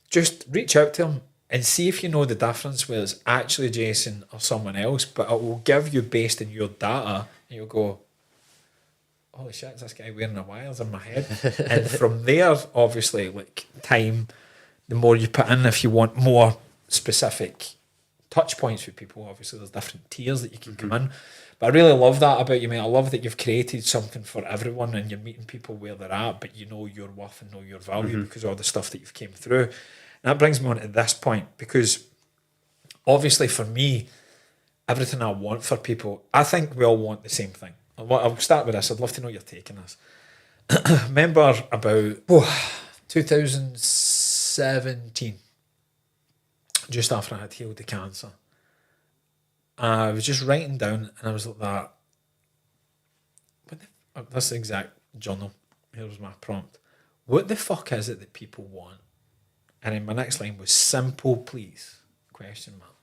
Speaker 1: just reach out to him and see if you know the difference whether it's actually Jason or someone else, but it will give you based on your data, and you'll go, holy shit, is this guy wearing the wires in my head? And from there, obviously, like time, the more you put in, if you want more specific touch points with people, obviously there's different tiers that you can come in. But I really love that about you, mate. I love that you've created something for everyone and you're meeting people where they're at, but you know your worth and know your value because of all the stuff that you've came through. And that brings me on to this point, because obviously for me, everything I want for people, I think we all want the same thing. I'll start with this. I'd love to know your take on this. Remember about 2017, just after I had healed the cancer, I was just writing down and I was like that. That's the exact journal. Here was my prompt. What the fuck is it that people want? And then my next line was simple, please? Question mark.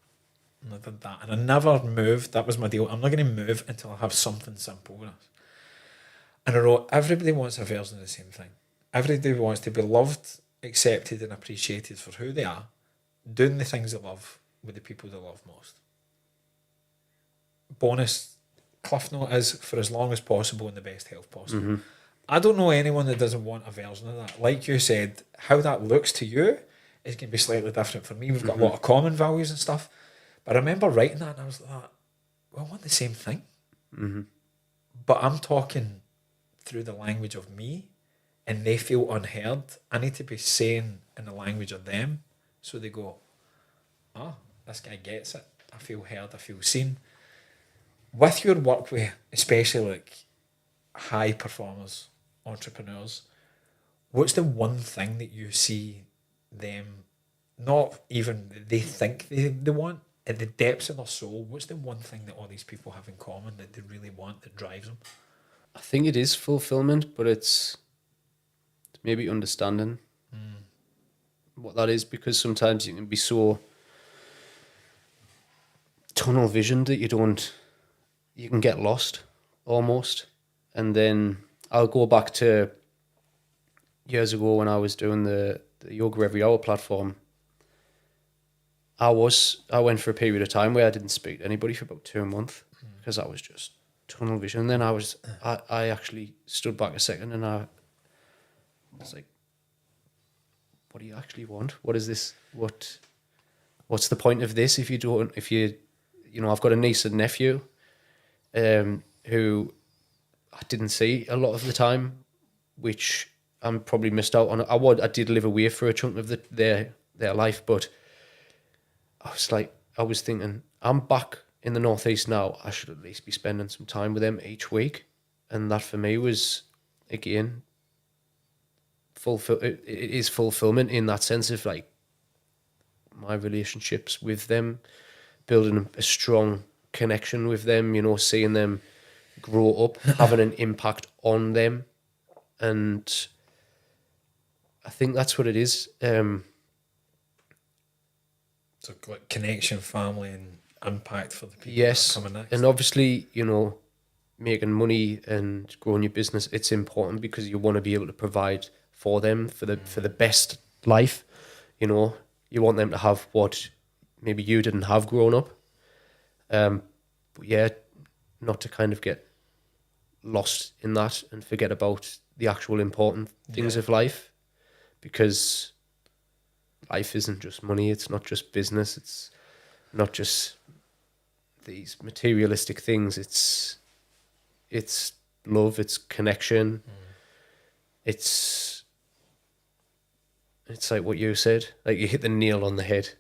Speaker 1: And I did that. And I never moved. That was my deal. I'm not going to move until I have something simple with us. And I wrote, everybody wants a version of the same thing. Everybody wants to be loved, accepted and appreciated for who they are, doing the things they love with the people they love most. Bonus cliff note is for as long as possible in the best health possible. I don't know anyone that doesn't want a version of that. Like you said, how that looks to you is going to be slightly different for me. We've got a lot of common values and stuff. But I remember writing that and I was like, well, I want the same thing. But I'm talking through the language of me and they feel unheard. I need to be saying in the language of them so they go, this guy gets it. I feel heard, I feel seen. With your work with, especially like high performers, entrepreneurs, what's the one thing that you see them, not even they think they want, at the depths of their soul, what's the one thing that all these people have in common that they really want that drives them?
Speaker 2: I think it is fulfillment, but it's maybe understanding what that is, because sometimes you can be so tunnel visioned that you can get lost almost. And then I'll go back to years ago when I was doing the Yoga Every Hour platform. I went for a period of time where I didn't speak to anybody for about 2 months because I was just tunnel vision. And then I actually stood back a second and I was like, what do you actually want? What is this? What's the point of this if I've got a niece and nephew who I didn't see a lot of the time, which I'm probably missed out on. I did live away for a chunk of their life, but I was thinking, I'm back in the Northeast now. I should at least be spending some time with them each week. And that for me was, again, it is fulfillment in that sense of like my relationships with them, building a strong connection with them, seeing them grow up, having an impact on them. And I think that's what it is.
Speaker 1: So like connection, family and impact for the people that are coming next.
Speaker 2: And obviously, making money and growing your business, it's important because you want to be able to provide for them for the best life. You want them to have what maybe you didn't have growing up. But yeah, not to kind of get lost in that and forget about the actual important things of life, because life isn't just money, it's not just business, it's not just these materialistic things, it's love, it's connection, it's like what you said, like you hit the nail on the head.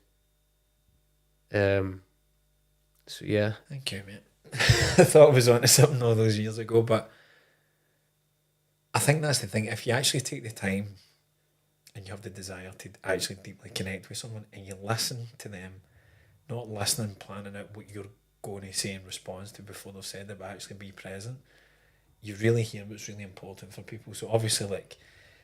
Speaker 2: So yeah.
Speaker 1: Thank you, mate. I thought I was onto something all those years ago, but I think that's the thing. If you actually take the time and you have the desire to actually deeply connect with someone and you listen to them not listening, planning out what you're going to say in response to before they've said it, but actually be present, you really hear what's really important for people. So obviously, like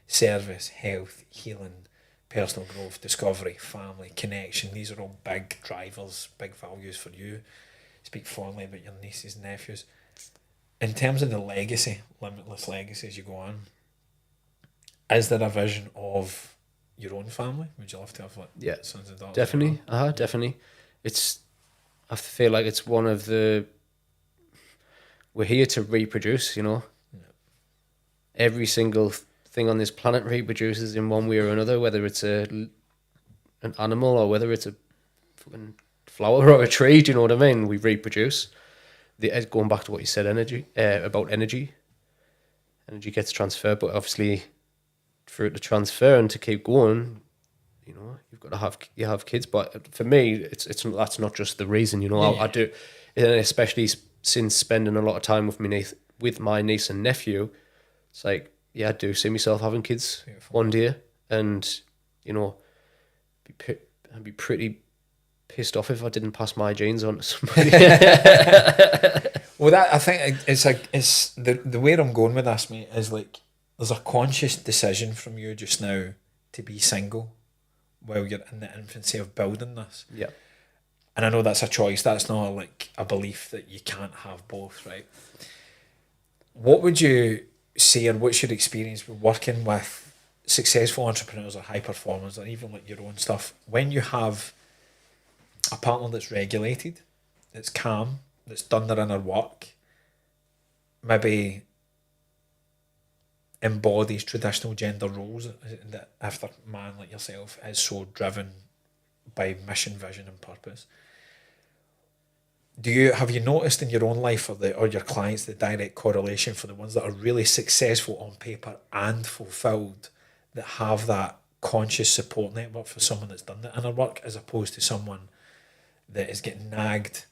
Speaker 1: service, health, healing, personal growth, discovery, family, connection, these are all big drivers, big values for you. Speak fondly about your nieces and nephews. In terms of the legacy, limitless legacy as you go on, is there a vision of your own family? Would you love to have like sons and daughters?
Speaker 2: Definitely. Definitely. I feel like it's one of the, we're here to reproduce, you know.
Speaker 1: Yeah.
Speaker 2: Every single thing on this planet reproduces in one way or another, whether it's an animal or whether it's a fucking flower or a tree, do you know what I mean? We reproduce. Going back to what you said, about energy gets transferred, but obviously for it to transfer and to keep going, you know, you've got to have kids. But for me, it's that's not just the reason, you know. I do, and especially since spending a lot of time with my niece and nephew, it's like, yeah, I do see myself having kids one day, and you know, I'd be pretty pissed off if I didn't pass my genes on to somebody.
Speaker 1: Well, that I think it's the way I'm going with this, mate, is like there's a conscious decision from you just now to be single while you're in the infancy of building this.
Speaker 2: Yeah.
Speaker 1: And I know that's a choice. That's not like a belief that you can't have both, right? What would you say, or what's your experience with working with successful entrepreneurs or high performers, or even like your own stuff, when you have a partner that's regulated, that's calm, that's done their inner work, maybe embodies traditional gender roles, that if their man like yourself is so driven by mission, vision and purpose, have you noticed in your own life or your clients the direct correlation for the ones that are really successful on paper and fulfilled, that have that conscious support network for someone that's done the inner work, as opposed to someone that is getting nagged,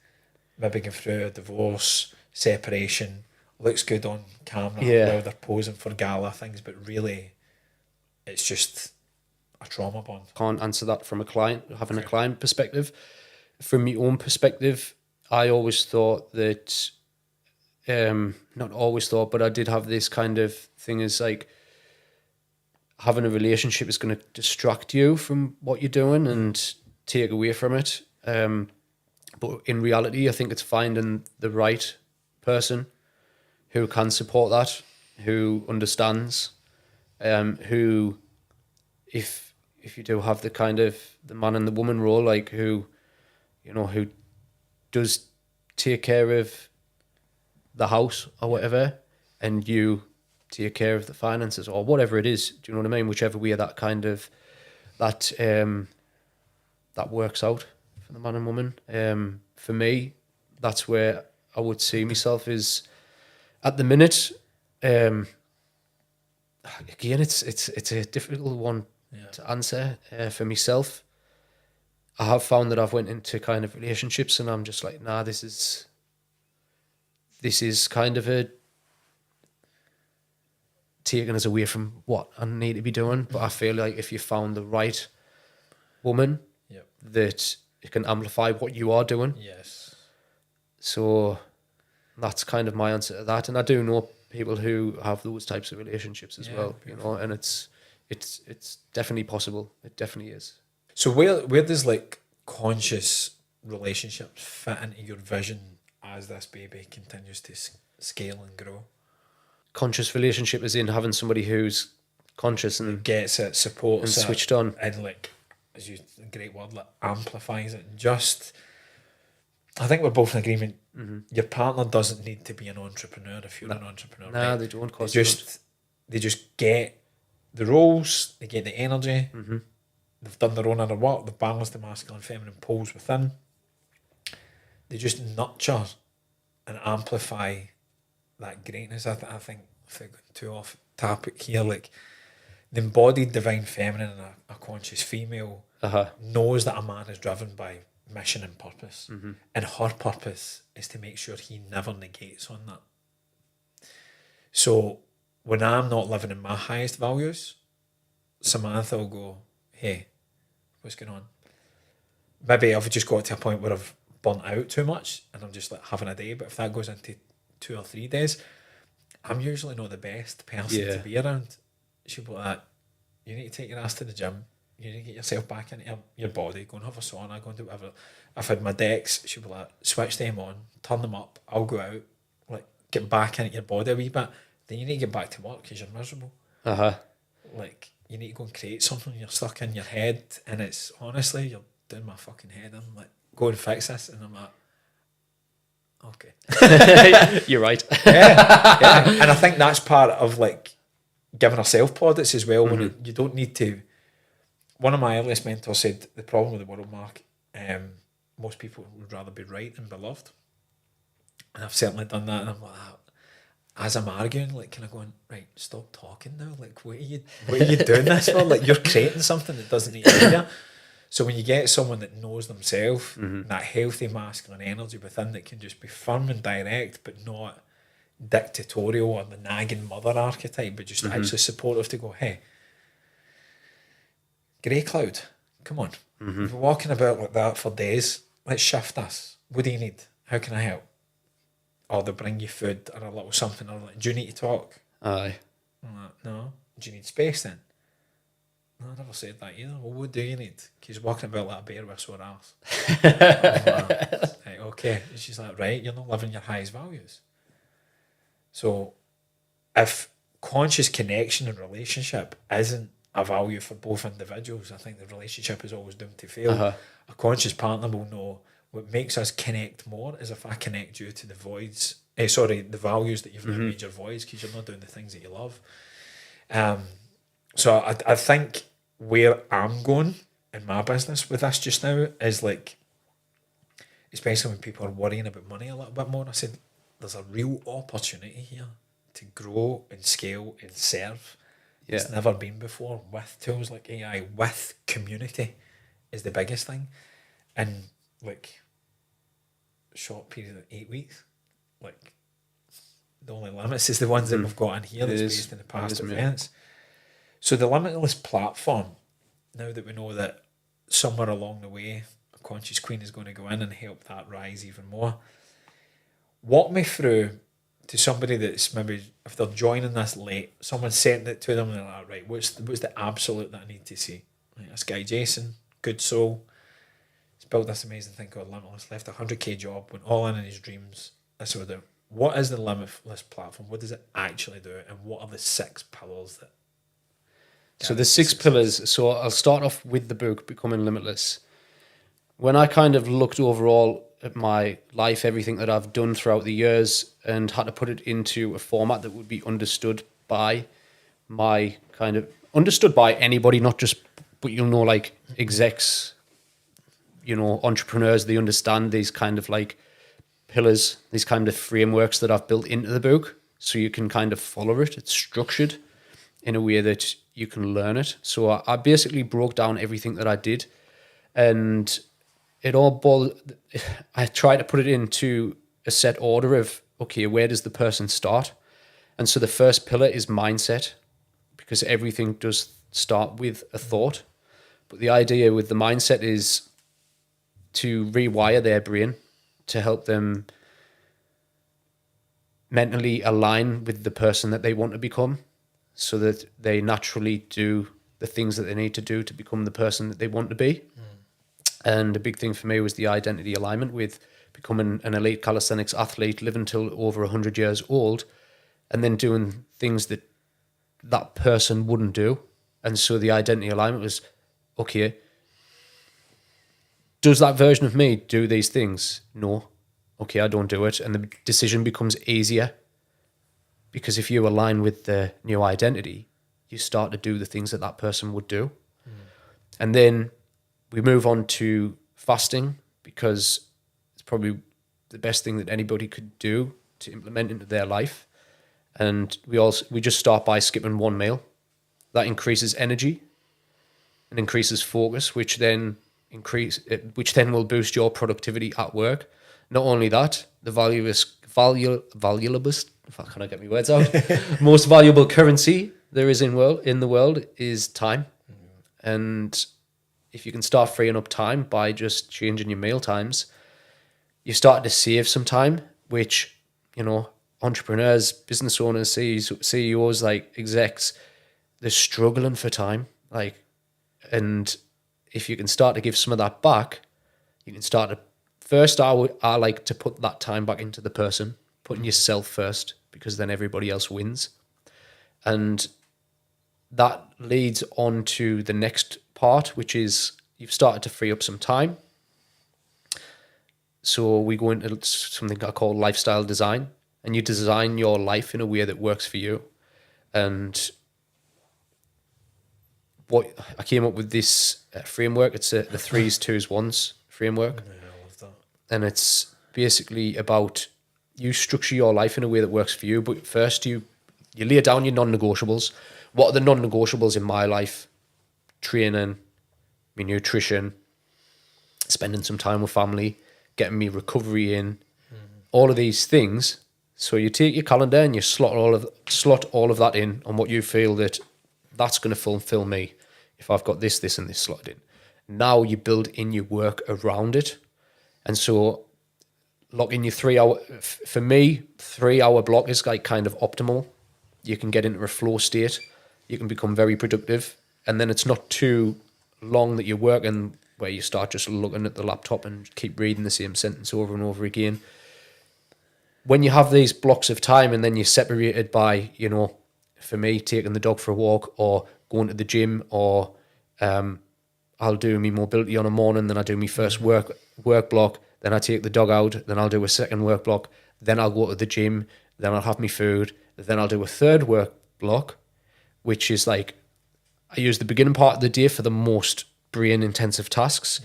Speaker 1: maybe going through a divorce, separation, looks good on camera while they're posing for gala things, but really it's just a trauma bond?
Speaker 2: Can't answer that from a client, having a client perspective. From my own perspective, I always thought that, not always thought, but I did have this kind of thing as like, having a relationship is going to distract you from what you're doing and take away from it. But in reality, I think it's finding the right person who can support that, who understands, who, if you do have the kind of the man and the woman role, like who does take care of the house or whatever, and you take care of the finances or whatever it is. Do you know what I mean? Whichever way that kind of that works out for the man and woman. For me, that's where I would see myself is at the minute. Again, it's a difficult one to answer for myself. I have found that I've went into kind of relationships and I'm just like, nah, this is kind of a taking us away from what I need to be doing. But I feel like if you found the right woman, that it can amplify what you are doing.
Speaker 1: Yes.
Speaker 2: So that's kind of my answer to that. And I do know people who have those types of relationships as well, beautiful. You know, and it's definitely possible. It definitely is.
Speaker 1: So where does like conscious relationships fit into your vision as this baby continues to scale and grow?
Speaker 2: Conscious relationship is in having somebody who's conscious and
Speaker 1: gets it, supports
Speaker 2: and switched on,
Speaker 1: and like, as you, a great word, like amplifies it. Just, I think we're both in agreement. Mm-hmm. Your partner doesn't need to be an entrepreneur if you're an entrepreneur.
Speaker 2: Nah,
Speaker 1: right?
Speaker 2: They don't.
Speaker 1: They just get the roles, they get the energy.
Speaker 2: Mm-hmm.
Speaker 1: They've done their own inner work. They've balanced the masculine and feminine poles within. They just nurture and amplify that greatness. I think if I go too off topic here, like the embodied divine feminine and a conscious female knows that a man is driven by mission and purpose, and her purpose is to make sure he never negates on that. So when I'm not living in my highest values, Samantha will go, hey, what's going on? maybe I've just got to a point where I've burnt out too much and I'm just like having a day. But if that goes into 2 or 3 days, I'm usually not the best person to be around. She'll be like, you need to take your ass to the gym. You need to get yourself back into your body. Go and have a sauna. Go and do whatever. I've had my decks. She'll be like, switch them on, turn them up. I'll go out, like get back into your body a wee bit. Then you need to get back to work because you're miserable. Like you need to go and create something. You're stuck in your head, and it's honestly you're doing my fucking head in. Like go and fix this, and I'm like, okay,
Speaker 2: you're right.
Speaker 1: yeah. And I think that's part of like giving ourselves plaudits as well. When you don't need to. One of my earliest mentors said the problem with the world, Mark, most people would rather be right than be loved. And I've certainly done that, and I'm like, as I'm arguing, like kind of going, right, stop talking now. Like, what are you doing this for? Like, you're creating something that doesn't need to be there. So when you get someone that knows themselves, that healthy masculine energy within that can just be firm and direct, but not dictatorial or the nagging mother archetype, but just actually supportive to go, hey, grey cloud, come on. You've been walking about like that for days. Let's shift this. What do you need? How can I help? Or they'll bring you food or a little something. Or like, do you need to talk?
Speaker 2: Aye.
Speaker 1: I'm like, no. Do you need space then? No, I never said that either. Well, what do you need? Because you're walking about like a bear with a sore ass. Like, okay. And she's like, right, you're not living your highest values. So if conscious connection and relationship isn't a value for both individuals, I think the relationship is always doomed to fail. A conscious partner will know what makes us connect more is if I connect you to the voids, the values that you've now made your voids because you're not doing the things that you love. So I think where I'm going in my business with this just now is like, especially when people are worrying about money a little bit more, I said, there's a real opportunity here to grow and scale and serve. It's never been before with tools like AI, with community is the biggest thing. And like short period of 8 weeks, like the only limits is the ones that we've got in here that's based in the past events. So the Limitless platform, now that we know that somewhere along the way a conscious queen is going to go in and help that rise even more, walk me through to somebody that's maybe, if they're joining this late, someone's sent it to them and they're like, right, what's the absolute that I need to see? Like, this guy Jason, good soul, he's built this amazing thing called Limitless, left a 100k job, went all in his dreams. This sort of, what is the Limitless platform? What does it actually do? And what are the 6 pillars that?
Speaker 2: So the 6 pillars. So I'll start off with the book, Becoming Limitless. When I kind of looked overall at my life, everything that I've done throughout the years, and had to put it into a format that would be understood by anybody, not just, but like execs, entrepreneurs, they understand these kind of like pillars, these kind of frameworks that I've built into the book, so you can kind of follow it. It's structured in a way that you can learn it. So I basically broke down everything that I did, and I try to put it into a set order of, okay, where does the person start? And so the first pillar is mindset, because everything does start with a thought. But the idea with the mindset is to rewire their brain to help them mentally align with the person that they want to become, so that they naturally do the things that they need to do to become the person that they want to be. And a big thing for me was the identity alignment with becoming an elite calisthenics athlete, living till over 100 years old, and then doing things that that person wouldn't do. And so the identity alignment was, okay, does that version of me do these things? No. Okay, I don't do it. And the decision becomes easier, because if you align with the new identity, you start to do the things that that person would do. And then we move on to fasting, because it's probably the best thing that anybody could do to implement into their life. And we just start by skipping one meal. That increases energy and increases focus, which then will boost your productivity at work. Not only that, the valuablest, can I get my words out? Most valuable currency there is in the world is time. And if you can start freeing up time by just changing your meal times, you start to save some time, which, you know, entrepreneurs, business owners, CEOs, like execs, they're struggling for time. Like, and if you can start to give some of that back, you can start to, first, I like to put that time back into the person, putting yourself first, because then everybody else wins. And that leads on to the next part, which is you've started to free up some time. So we go into something I call lifestyle design, and you design your life in a way that works for you. And what I came up with this framework, it's the 3s, 2s, 1s framework.
Speaker 1: Yeah, I love that.
Speaker 2: And it's basically about you structure your life in a way that works for you. But first you lay down your non-negotiables. What are the non-negotiables in my life? Training, my nutrition, spending some time with family, getting me recovery in, all of these things. So you take your calendar and you slot all of that in on what you feel that that's going to fulfill me if I've got this, this, and this slotted in. Now you build in your work around it. And so lock in your 3 hour, for me, 3 hour block is like kind of optimal. You can get into a flow state. You can become very productive. And then it's not too long that you're working where you start just looking at the laptop and keep reading the same sentence over and over again. When you have these blocks of time and then you're separated by, you know, for me, taking the dog for a walk or going to the gym, or I'll do my mobility on a morning, then I do my first work block, then I take the dog out, then I'll do a second work block, then I'll go to the gym, then I'll have my food, then I'll do a third work block, which is like, I use the beginning part of the day for the most brain intensive tasks.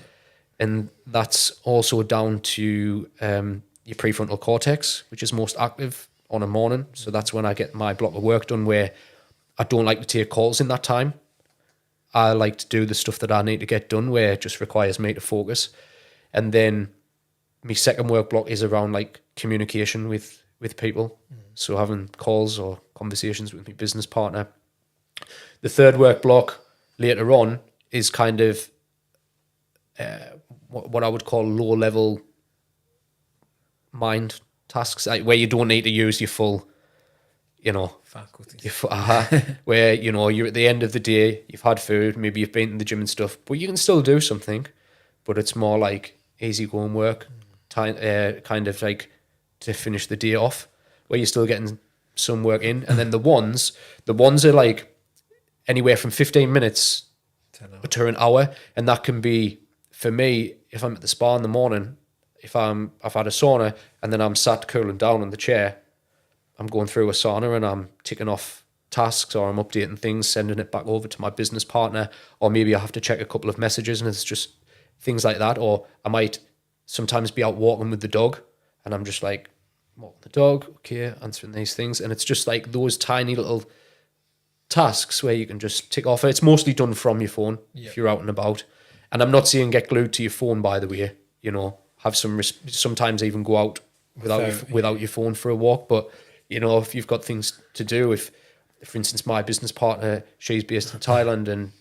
Speaker 2: And that's also down to your prefrontal cortex, which is most active on a morning. So that's when I get my block of work done, where I don't like to take calls in that time. I like to do the stuff that I need to get done where it just requires me to focus. And then my second work block is around like communication with people. So having calls or conversations with my business partner. The third work block later on is kind of what I would call low level mind tasks, like where you don't need to use your full, you know,
Speaker 1: faculties.
Speaker 2: Where, you know, you're at the end of the day, you've had food, maybe you've been to the gym and stuff, but you can still do something, but it's more like easy going work, time, kind of like to finish the day off, where you're still getting some work in. And then the ones are like anywhere from 15 minutes to an hour, and that can be, for me, if I'm at the spa in the morning, if I've had a sauna and then I'm sat cooling down on the chair, I'm going through a sauna and I'm ticking off tasks, or I'm updating things, sending it back over to my business partner, or maybe I have to check a couple of messages, and it's just things like that. Or I might sometimes be out walking with the dog and I'm just like, walking the dog, okay, answering these things. And it's just like those tiny little tasks where you can just tick off. It's mostly done from your phone if you're out and about. And I'm not saying get glued to your phone, by the way, you know, have sometimes even go out without your phone for a walk. But, you know, if you've got things to do, if for instance, my business partner, she's based in Thailand, and,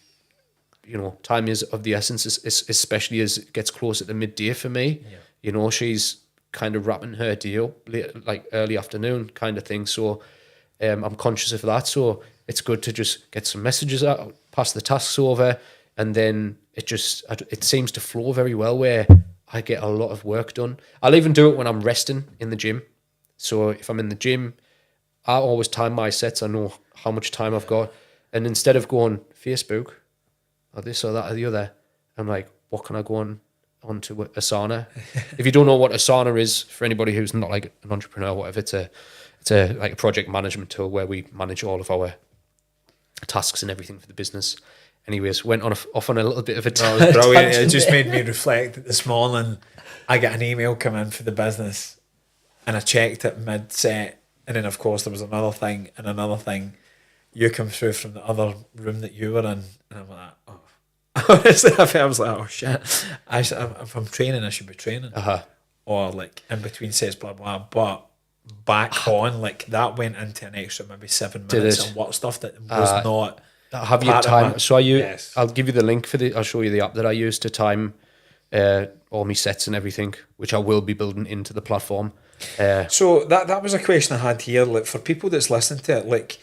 Speaker 2: you know, time is of the essence, especially as it gets closer to midday for me. You know, she's kind of wrapping her day up late, like early afternoon kind of thing. So I'm conscious of that. So it's good to just get some messages out, pass the tasks over, and then it seems to flow very well where I get a lot of work done. I'll even do it when I'm resting in the gym. So if I'm in the gym, I always time my sets. I know how much time I've got. And instead of going Facebook or this or that or the other, I'm like, what can I go onto Asana? If you don't know what Asana is, for anybody who's not like an entrepreneur or whatever, it's a like a project management tool where we manage all of our tasks and everything for the business. Anyways, went off on a little bit of a
Speaker 1: That was brilliant. It just made me reflect that this morning I got an email come in for the business and I checked it mid-set, and then of course there was another thing and another thing. You come through from the other room that you were in, and I'm like, oh. Honestly, I was like, oh shit. If I'm training, I should be training. Or like in between sets, blah, blah. But back on, like that went into an extra maybe 7 minutes of work stuff that was not
Speaker 2: have your
Speaker 1: part of
Speaker 2: time.
Speaker 1: my-
Speaker 2: So
Speaker 1: Yes.
Speaker 2: I'll give you the link I'll show you the app that I use to time all my sets and everything, which I will be building into the platform.
Speaker 1: So that was a question I had here. Like, for people that's listening to it, like,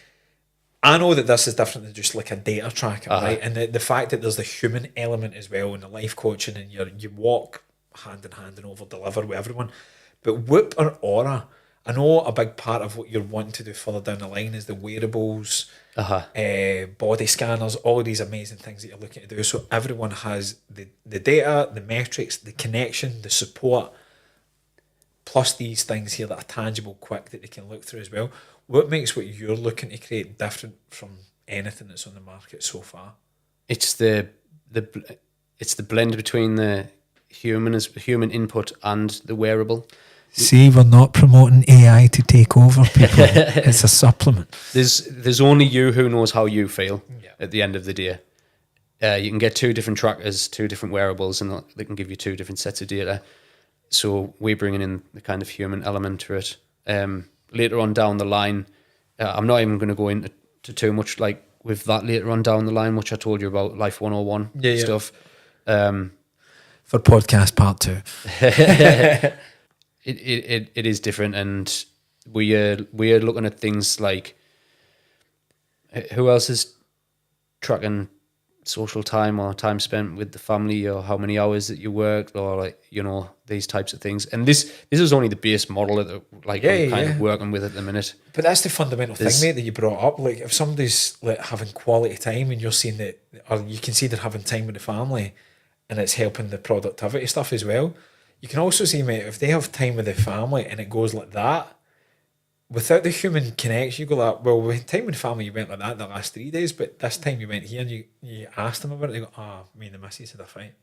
Speaker 1: I know that this is different than just like a data tracker, right? And the fact that there's the human element as well, and the life coaching, and you walk hand in hand and over deliver with everyone. But Whoop or Aura, I know a big part of what you're wanting to do further down the line is the wearables, body scanners, all of these amazing things that you're looking to do. So everyone has the data, the metrics, the connection, the support, plus these things here that are tangible, quick, that they can look through as well. What makes what you're looking to create different from anything that's on the market so far?
Speaker 2: It's the blend between the human input and the wearable.
Speaker 3: See, we're not promoting AI to take over people. It's a supplement.
Speaker 2: There's only you who knows how you feel at the end of the day. You can get 2 different trackers, 2 different wearables, and they can give you 2 different sets of data. So we're bringing in the kind of human element to it. Later on down the line, I'm not even going to go into too much like with that later on down the line, which I told you about Life 101 stuff.
Speaker 3: For podcast part 2.
Speaker 2: It is different, and we're looking at things like who else is tracking social time or time spent with the family, or how many hours that you worked, or like, you know, these types of things. And this is only the base model that I'm kind of working with at the minute.
Speaker 1: But that's the fundamental thing, mate, that you brought up. Like, if somebody's like having quality time and you're seeing that, or you can see they're having time with the family, and it's helping the productivity stuff as well. You can also see, mate, if they have time with the family and it goes like that, without the human connection, you go like, well, with time with the family, you went like that the last 3 days, but this time you went here and you asked them about it. They go, me and the missus had a fight.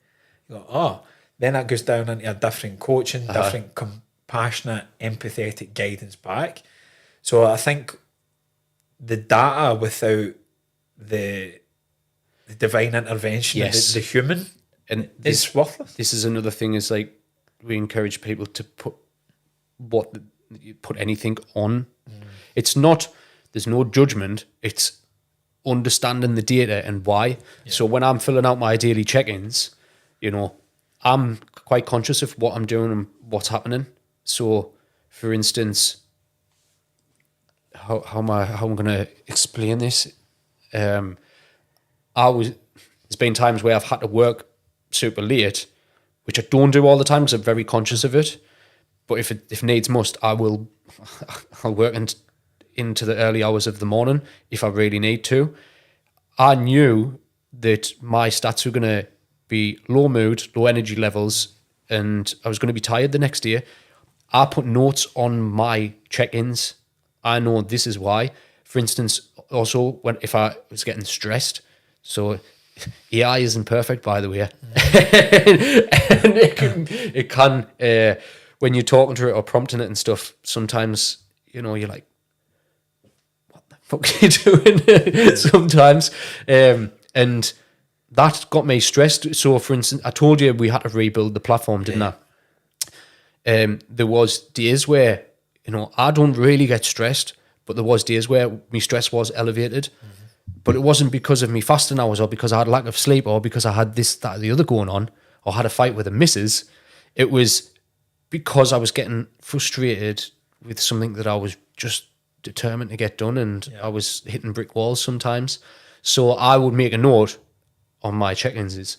Speaker 1: You go, then that goes down into a different coaching, different compassionate, empathetic guidance back. So I think the data without the divine intervention, the human,
Speaker 2: and
Speaker 1: is worthless.
Speaker 2: This is another thing, is like, we encourage people to put anything on. It's not, there's no judgment, it's understanding the data and why. So when I'm filling out my daily check-ins, you know, I'm quite conscious of what I'm doing and what's happening. So for instance, how am I going to explain this? There's been times where I've had to work super late, which I don't do all the time because I'm very conscious of it. But if needs must, I'll work into the early hours of the morning if I really need to. I knew that my stats were going to be low mood, low energy levels, and I was going to be tired the next day. I put notes on my check-ins. I know this is why. For instance, also if I was getting stressed, so AI isn't perfect, by the way, and it can when you're talking to it or prompting it and stuff, sometimes, you know, you're like, what the fuck are you doing? Sometimes. And that got me stressed. So, for instance, I told you we had to rebuild the platform, didn't I? There was days where, you know, I don't really get stressed, but there was days where my stress was elevated. But it wasn't because of me fasting hours or because I had lack of sleep or because I had this, that, or the other going on or had a fight with a missus. It was because I was getting frustrated with something that I was just determined to get done, and I was hitting brick walls sometimes. So I would make a note on my check-ins is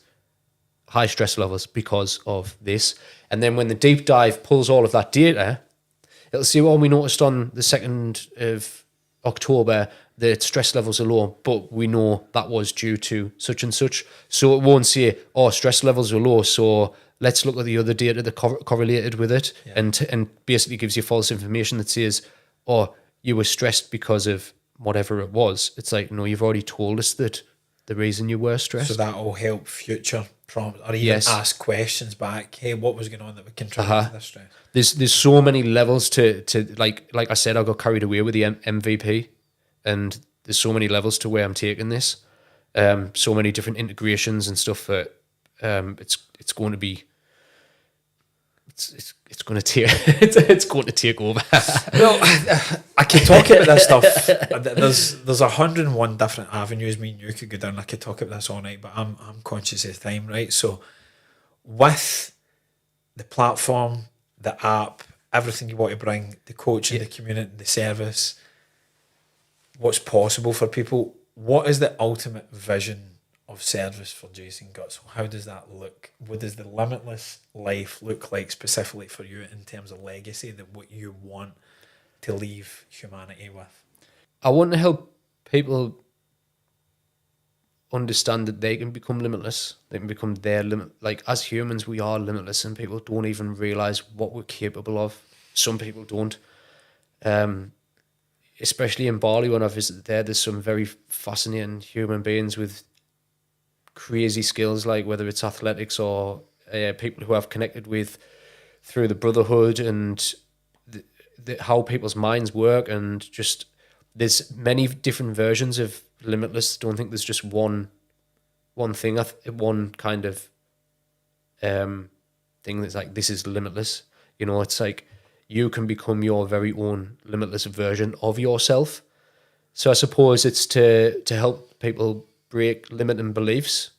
Speaker 2: high stress levels because of this. And then when the deep dive pulls all of that data, it'll see, well, we noticed on the 2nd of October that stress levels are low, but we know that was due to such and such. So it won't say, oh, stress levels are low, so let's look at the other data that correlated with it, and basically gives you false information that says, oh, you were stressed because of whatever it was. It's like, no, you've already told us that the reason you were stressed.
Speaker 1: So that will help future prompt or even ask questions back. Hey, what was going on that would contribute to this stress?
Speaker 2: There's so many levels to like I said, I got carried away with the MVP, and there's so many levels to where I'm taking this. So many different integrations and stuff that it's going to be it's going to take it's going to take over.
Speaker 1: No, I could talk about this stuff. There's 101 different avenues me and you could go down. I could talk about this all night, but I'm conscious of time, right? So with the platform, the app, everything you want to bring, the coaching, the community, the service, what's possible for people, what is the ultimate vision of service for Jason Gutsell? How does that look? What does the limitless life look like specifically for you in terms of legacy, that what you want to leave humanity with?
Speaker 2: I want to help people understand that they can become limitless. They can become their limit. Like, as humans, we are limitless, and people don't even realize what we're capable of. Some people don't. Especially in Bali, when I visited there's some very fascinating human beings with crazy skills, like whether it's athletics or people who I've connected with through the Brotherhood, and how people's minds work, and just there's many different versions of limitless. Don't think there's just one thing, one kind of thing that's like, this is limitless. You know, it's like you can become your very own limitless version of yourself. So I suppose it's to help people break limiting beliefs,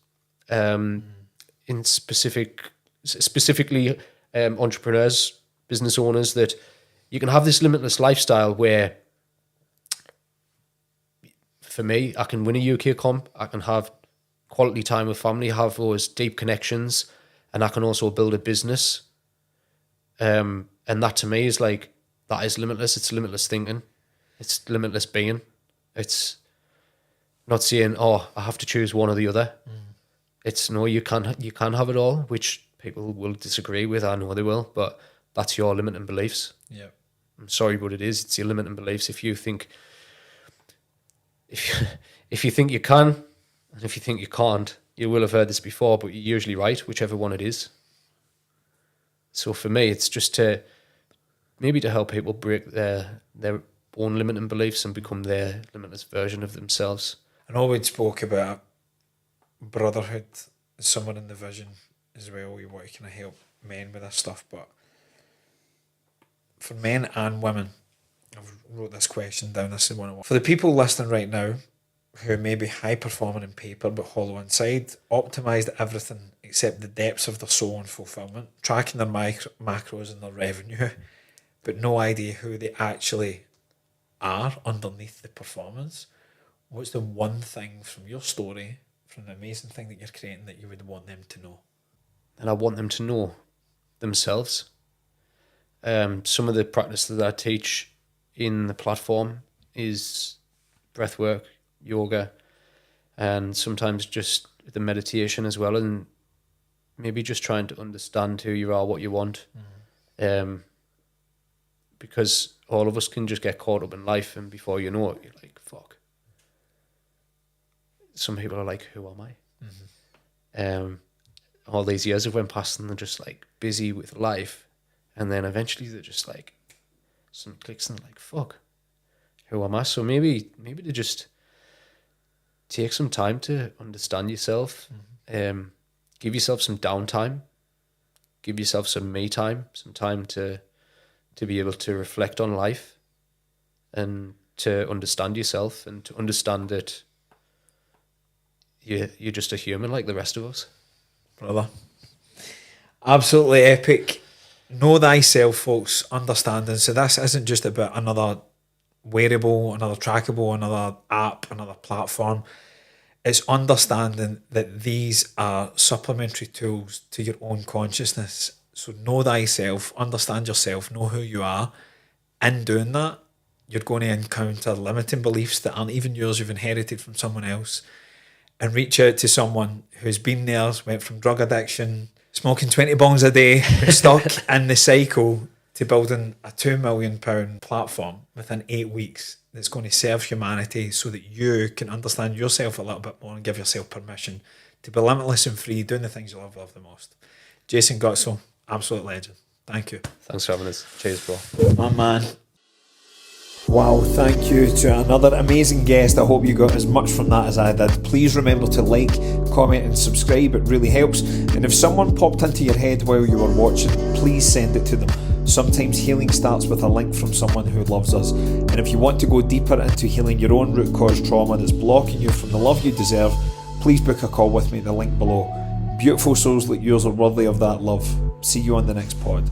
Speaker 2: in specifically entrepreneurs, business owners, that you can have this limitless lifestyle where, for me, I can win a UK comp, I can have quality time with family, have those deep connections, and I can also build a business. And that to me is like, that is limitless. It's limitless thinking. It's limitless being. It's not saying, oh, I have to choose one or the other. It's no, you can have it all, which people will disagree with. I know they will, but that's your limiting beliefs.
Speaker 1: Yeah.
Speaker 2: I'm sorry, but it is. It's your limiting beliefs. If you think you can, and if you think you can't, you will have heard this before, but you're usually right, whichever one it is. So for me, it's just to help people break their own limiting beliefs and become their limitless version of themselves.
Speaker 1: I know we'd spoke about Brotherhood as someone in the vision as well. We want to kind of help men with this stuff, but for men and women, I've wrote this question down. This is one I want. For the people listening right now who may be high performing in paper but hollow inside, optimised everything except the depths of their soul and fulfilment, tracking their macros and their revenue, but no idea who they actually are underneath the performance, what's the one thing from your story, from the amazing thing that you're creating, that you would want them to know?
Speaker 2: And I want them to know themselves. Some of the practice that I teach in the platform is breathwork, yoga, and sometimes just the meditation as well, and maybe just trying to understand who you are, what you want. Because all of us can just get caught up in life, and before you know it, you're like, fuck. Some people are like, who am I? All these years have went past and they're just like busy with life, and then eventually they're just like, some clicks and they're like, fuck, who am I? So maybe to just take some time to understand yourself, give yourself some downtime, give yourself some me time, some time to be able to reflect on life and to understand yourself, and to understand that you're just a human like the rest of us.
Speaker 1: Brother, absolutely epic. Know thyself, folks. Understanding. So this isn't just about another wearable, another trackable, another app, another platform. It's understanding that these are supplementary tools to your own consciousness. So know thyself, understand yourself, know who you are. In doing that, you're going to encounter limiting beliefs that aren't even yours, you've inherited from someone else. And reach out to someone who's been there, went from drug addiction, smoking 20 bongs a day, stuck in the cycle, to building a £2 million platform within 8 weeks that's going to serve humanity, so that you can understand yourself a little bit more and give yourself permission to be limitless and free, doing the things you love the most. Jason Gutsell, absolute legend. Thank you.
Speaker 2: Thanks for having us. Cheers, bro.
Speaker 1: My man. Wow, thank you to another amazing guest. I hope you got as much from that as I did. Please remember to like, comment and subscribe, it really helps. And if someone popped into your head while you were watching, please send it to them. Sometimes healing starts with a link from someone who loves us. And if you want to go deeper into healing your own root cause trauma that's blocking you from the love you deserve, please book a call with me at the link below. Beautiful souls like yours are worthy of that love. See you on the next pod.